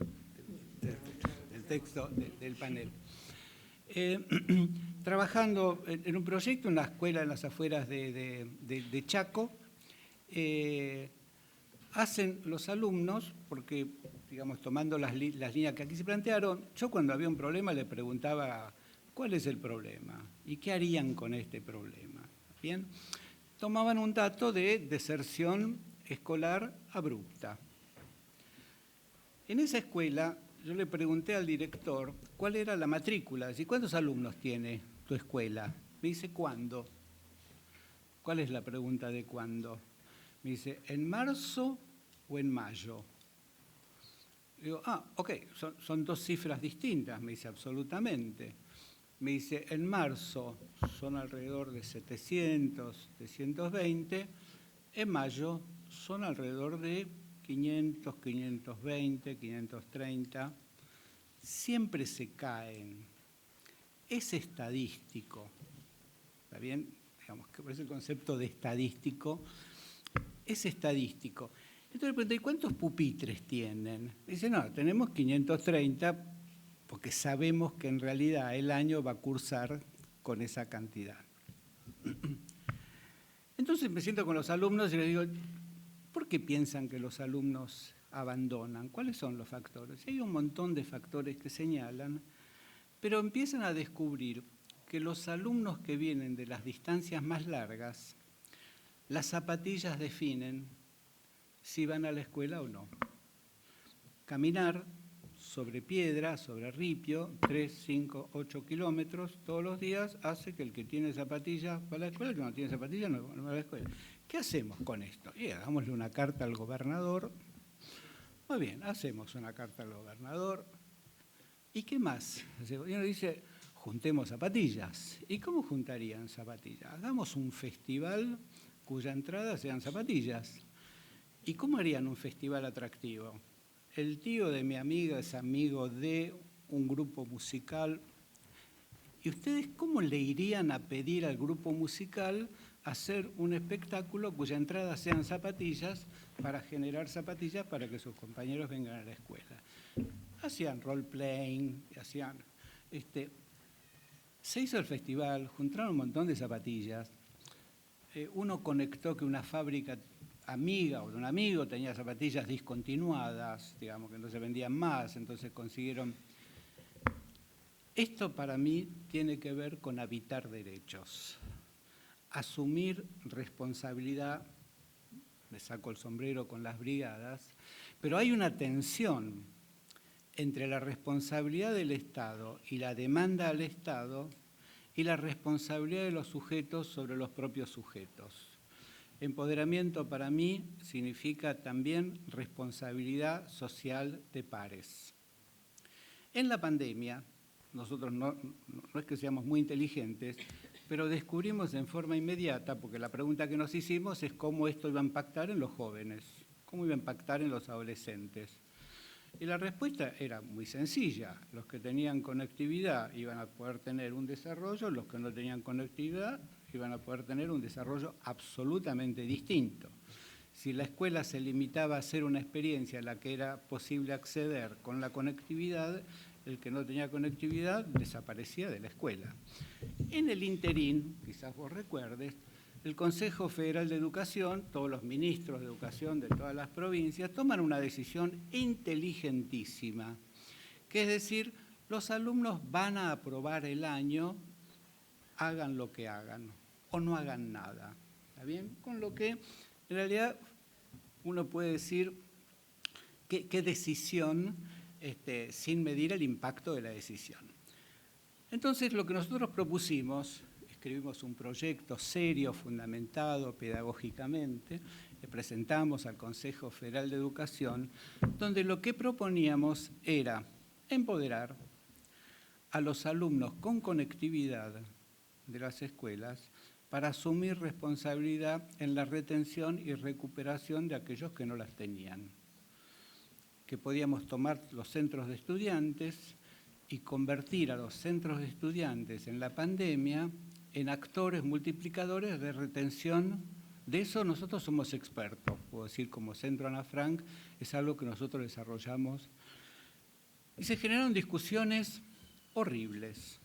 texto del panel. Trabajando en un proyecto en la escuela en las afueras de Chaco, hacen los alumnos, porque, digamos, tomando las líneas que aquí se plantearon, yo cuando había un problema le preguntaba, ¿cuál es el problema? ¿Y qué harían con este problema? ¿Bien? tomaban un dato de deserción escolar abrupta. En esa escuela yo le pregunté al director cuál era la matrícula, y cuántos alumnos tiene tu escuela. Me dice, ¿cuándo? ¿Cuál es la pregunta de cuándo? Me dice, ¿en marzo o en mayo? Digo, ok, son dos cifras distintas. Me dice, absolutamente. Me dice, en marzo son alrededor de 700, 720, en mayo son alrededor de 500, 520, 530. Siempre se caen. Es estadístico. ¿Está bien? Digamos que por eso el concepto de estadístico es estadístico. Entonces le pregunté, ¿cuántos pupitres tienen? Dice, no, tenemos 530 porque sabemos que en realidad el año va a cursar con esa cantidad. Entonces me siento con los alumnos y les digo, ¿por qué piensan que los alumnos abandonan? ¿Cuáles son los factores? Hay un montón de factores que señalan, pero empiezan a descubrir que los alumnos que vienen de las distancias más largas, las zapatillas definen si van a la escuela o no. Caminar sobre piedra, sobre ripio, 3, 5, 8 kilómetros todos los días hace que el que tiene zapatillas va a la escuela, el que no tiene zapatillas no va a la escuela. ¿Qué hacemos con esto? Y hagámosle una carta al gobernador. Muy bien, hacemos una carta al gobernador. ¿Y qué más? Y uno dice, juntemos zapatillas. ¿Y cómo juntarían zapatillas? Hagamos un festival cuya entrada sean zapatillas. ¿Y cómo harían un festival atractivo? El tío de mi amiga es amigo de un grupo musical. ¿Y ustedes cómo le irían a pedir al grupo musical hacer un espectáculo cuya entrada sean zapatillas para generar zapatillas para que sus compañeros vengan a la escuela? Hacían role-playing, se hizo el festival, juntaron un montón de zapatillas. Uno conectó que una fábrica amiga o de un amigo tenía zapatillas discontinuadas, digamos que no se vendían más, entonces consiguieron. Esto para mí tiene que ver con habitar derechos, asumir responsabilidad, me saco el sombrero con las brigadas, pero hay una tensión entre la responsabilidad del Estado y la demanda al Estado y la responsabilidad de los sujetos sobre los propios sujetos. Empoderamiento para mí significa también responsabilidad social de pares. En la pandemia, nosotros no es que seamos muy inteligentes, pero descubrimos en forma inmediata, porque la pregunta que nos hicimos es cómo esto iba a impactar en los jóvenes, cómo iba a impactar en los adolescentes. Y la respuesta era muy sencilla. Los que tenían conectividad iban a poder tener un desarrollo, los que no tenían conectividad iban a poder tener un desarrollo absolutamente distinto. Si la escuela se limitaba a ser una experiencia a la que era posible acceder con la conectividad, el que no tenía conectividad desaparecía de la escuela. En el interín, quizás vos recuerdes, el Consejo Federal de Educación, todos los ministros de educación de todas las provincias, toman una decisión inteligentísima, que es decir, los alumnos van a aprobar el año, hagan lo que hagan o no hagan nada. ¿Está bien? Con lo que, en realidad, uno puede decir qué decisión sin medir el impacto de la decisión. Entonces, lo que nosotros propusimos, escribimos un proyecto serio, fundamentado pedagógicamente, le presentamos al Consejo Federal de Educación, donde lo que proponíamos era empoderar a los alumnos con conectividad de las escuelas para asumir responsabilidad en la retención y recuperación de aquellos que no las tenían. Que podíamos tomar los centros de estudiantes y convertir a los centros de estudiantes en la pandemia en actores multiplicadores de retención. De eso nosotros somos expertos, puedo decir, como Centro Ana Frank, es algo que nosotros desarrollamos. Y se generaron discusiones horribles,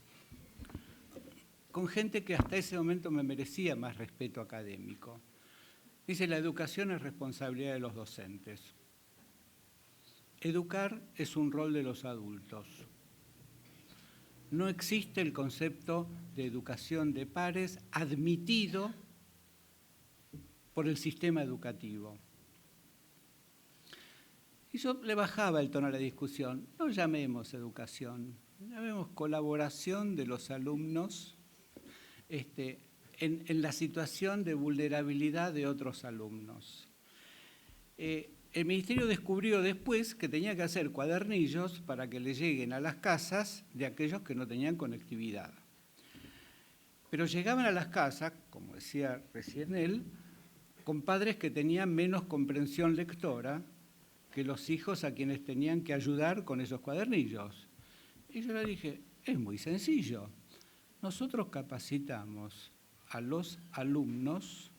con gente que hasta ese momento me merecía más respeto académico. Dice, la educación es responsabilidad de los docentes. Educar es un rol de los adultos. No existe el concepto de educación de pares admitido por el sistema educativo. Y yo le bajaba el tono a la discusión. No llamemos educación, llamemos colaboración de los alumnos en la situación de vulnerabilidad de otros alumnos. El Ministerio descubrió después que tenía que hacer cuadernillos para que le lleguen a las casas de aquellos que no tenían conectividad. Pero llegaban a las casas, como decía recién él, con padres que tenían menos comprensión lectora que los hijos a quienes tenían que ayudar con esos cuadernillos. Y yo le dije, es muy sencillo. Nosotros capacitamos a los alumnos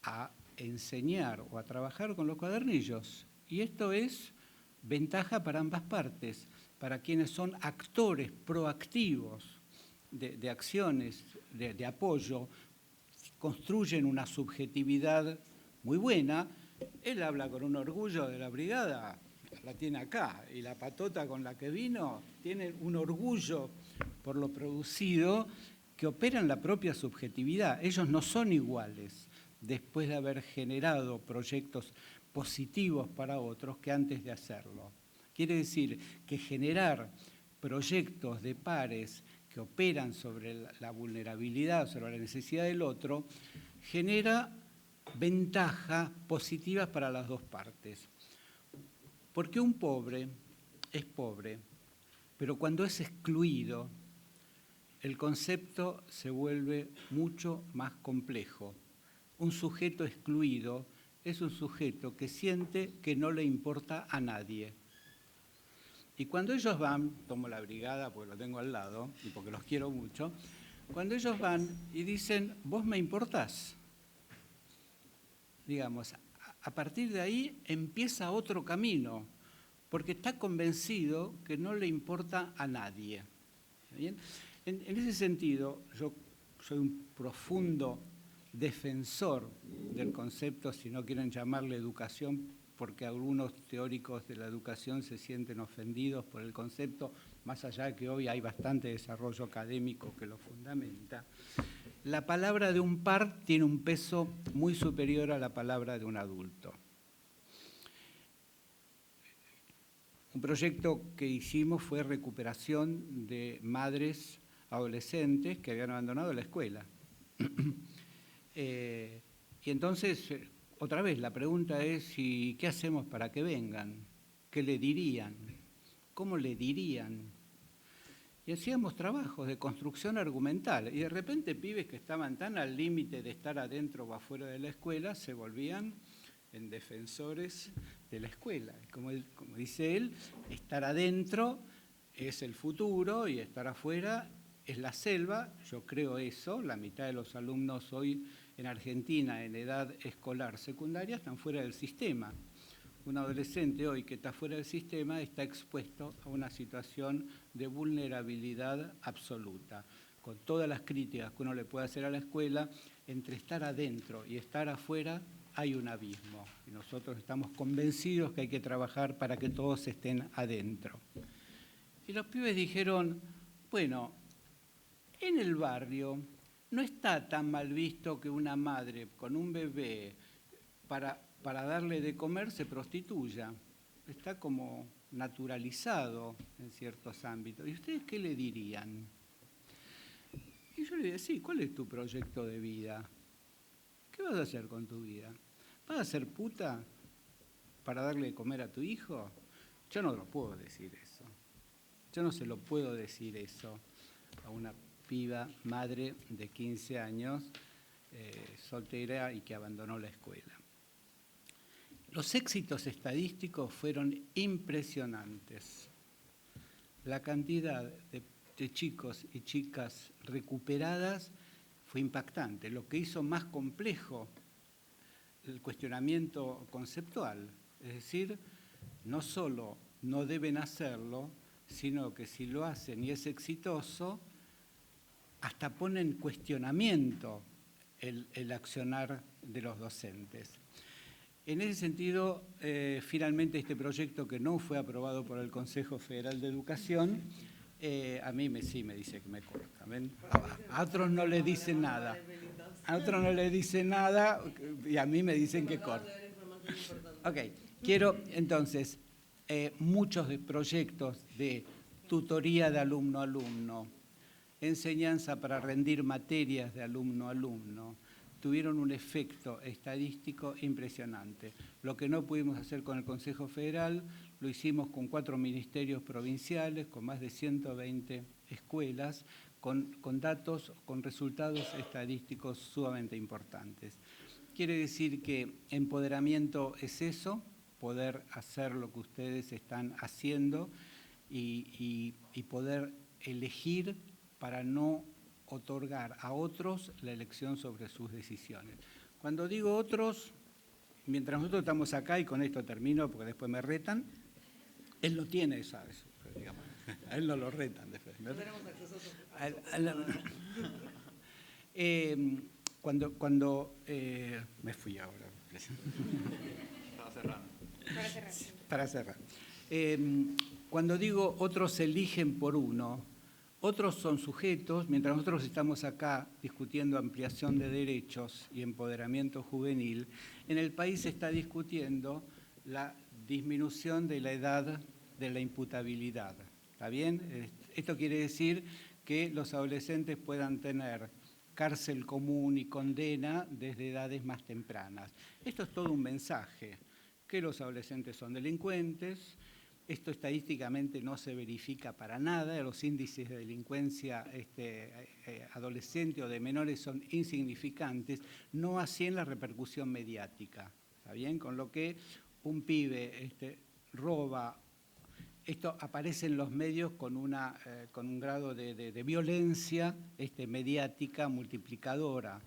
a enseñar o a trabajar con los cuadernillos. Y esto es ventaja para ambas partes, para quienes son actores proactivos de acciones de apoyo, construyen una subjetividad muy buena. Él habla con un orgullo de la brigada, la tiene acá, y la patota con la que vino tiene un orgullo por lo producido que opera en la propia subjetividad. Ellos no son iguales después de haber generado proyectos positivos para otros que antes de hacerlo. Quiere decir que generar proyectos de pares que operan sobre la vulnerabilidad, sobre la necesidad del otro, genera ventajas positivas para las dos partes. Porque un pobre es pobre, pero cuando es excluido, el concepto se vuelve mucho más complejo. Un sujeto excluido es un sujeto que siente que no le importa a nadie. Y cuando ellos van, tomo la brigada porque lo tengo al lado y porque los quiero mucho, cuando ellos van y dicen, vos me importás, digamos, a partir de ahí empieza otro camino, porque está convencido que no le importa a nadie. ¿Bien? En ese sentido, yo soy un profundo defensor del concepto, si no quieren llamarle educación, porque algunos teóricos de la educación se sienten ofendidos por el concepto, más allá de que hoy hay bastante desarrollo académico que lo fundamenta. La palabra de un par tiene un peso muy superior a la palabra de un adulto. Un proyecto que hicimos fue recuperación de madres adolescentes que habían abandonado la escuela. Y entonces, otra vez, la pregunta es, ¿qué hacemos para que vengan? ¿Qué le dirían? ¿Cómo le dirían? Y hacíamos trabajos de construcción argumental. Y de repente pibes que estaban tan al límite de estar adentro o afuera de la escuela se volvían en defensores de la escuela. Como dice él, estar adentro es el futuro y estar afuera es la selva. Yo creo eso. La mitad de los alumnos hoy en Argentina en edad escolar secundaria están fuera del sistema. Un adolescente hoy que está fuera del sistema está expuesto a una situación de vulnerabilidad absoluta. Con todas las críticas que uno le puede hacer a la escuela, entre estar adentro y estar afuera hay un abismo. Y nosotros estamos convencidos que hay que trabajar para que todos estén adentro. Y los pibes dijeron, bueno, en el barrio no está tan mal visto que una madre con un bebé para darle de comer se prostituya. Está como naturalizado en ciertos ámbitos. ¿Y ustedes qué le dirían? Y yo le decía, sí, ¿cuál es tu proyecto de vida? ¿Qué vas a hacer con tu vida? ¿Vas a ser puta para darle de comer a tu hijo? Yo no lo puedo decir eso. Yo no se lo puedo decir eso a una piba, madre de 15 años, soltera y que abandonó la escuela. Los éxitos estadísticos fueron impresionantes. La cantidad de chicos y chicas recuperadas fue impactante, lo que hizo más complejo el cuestionamiento conceptual. Es decir, no solo no deben hacerlo, sino que si lo hacen y es exitoso, hasta pone en cuestionamiento el accionar de los docentes. En ese sentido, finalmente este proyecto que no fue aprobado por el Consejo Federal de Educación, a mí sí me dice que me corta. ¿Ven? A otros no les dicen nada. a otro no le dice nada y a mí me dicen que corte. Ok, quiero entonces muchos de proyectos de tutoría de alumno a alumno, enseñanza para rendir materias de alumno a alumno, tuvieron un efecto estadístico impresionante. Lo que no pudimos hacer con el Consejo Federal, lo hicimos con 4 ministerios provinciales, con más de 120 escuelas, con datos, con resultados estadísticos sumamente importantes. Quiere decir que empoderamiento es eso, poder hacer lo que ustedes están haciendo y poder elegir para no otorgar a otros la elección sobre sus decisiones. Cuando digo otros, mientras nosotros estamos acá, y con esto termino porque después me retan, él no tiene esa, digamos, a él no lo retan después. Cuando me fui ahora. Para cerrar. Cuando digo otros eligen por uno, otros son sujetos, mientras nosotros estamos acá discutiendo ampliación de derechos y empoderamiento juvenil, en el país se está discutiendo la disminución de la edad de la imputabilidad. ¿Está bien? Esto quiere decir que los adolescentes puedan tener cárcel común y condena desde edades más tempranas. Esto es todo un mensaje, que los adolescentes son delincuentes. Esto estadísticamente no se verifica para nada, los índices de delincuencia adolescente o de menores son insignificantes, no así en la repercusión mediática, ¿está bien? Con lo que un pibe roba, esto aparece en los medios con un grado de violencia mediática multiplicadora.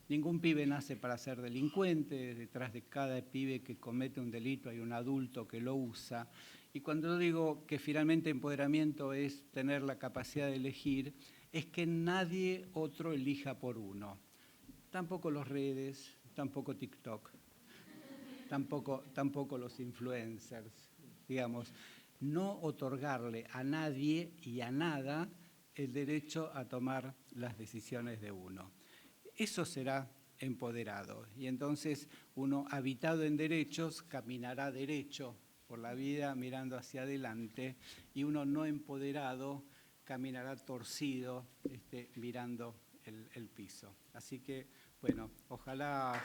Ningún pibe nace para ser delincuente, detrás de cada pibe que comete un delito hay un adulto que lo usa. Y cuando digo que finalmente empoderamiento es tener la capacidad de elegir, es que nadie otro elija por uno. Tampoco las redes, tampoco TikTok, tampoco los influencers, digamos. No otorgarle a nadie y a nada el derecho a tomar las decisiones de uno. Eso será empoderado. Y entonces uno, habitado en derechos, caminará derecho por la vida mirando hacia adelante, y uno no empoderado caminará torcido mirando el piso. Así que, bueno, ojalá...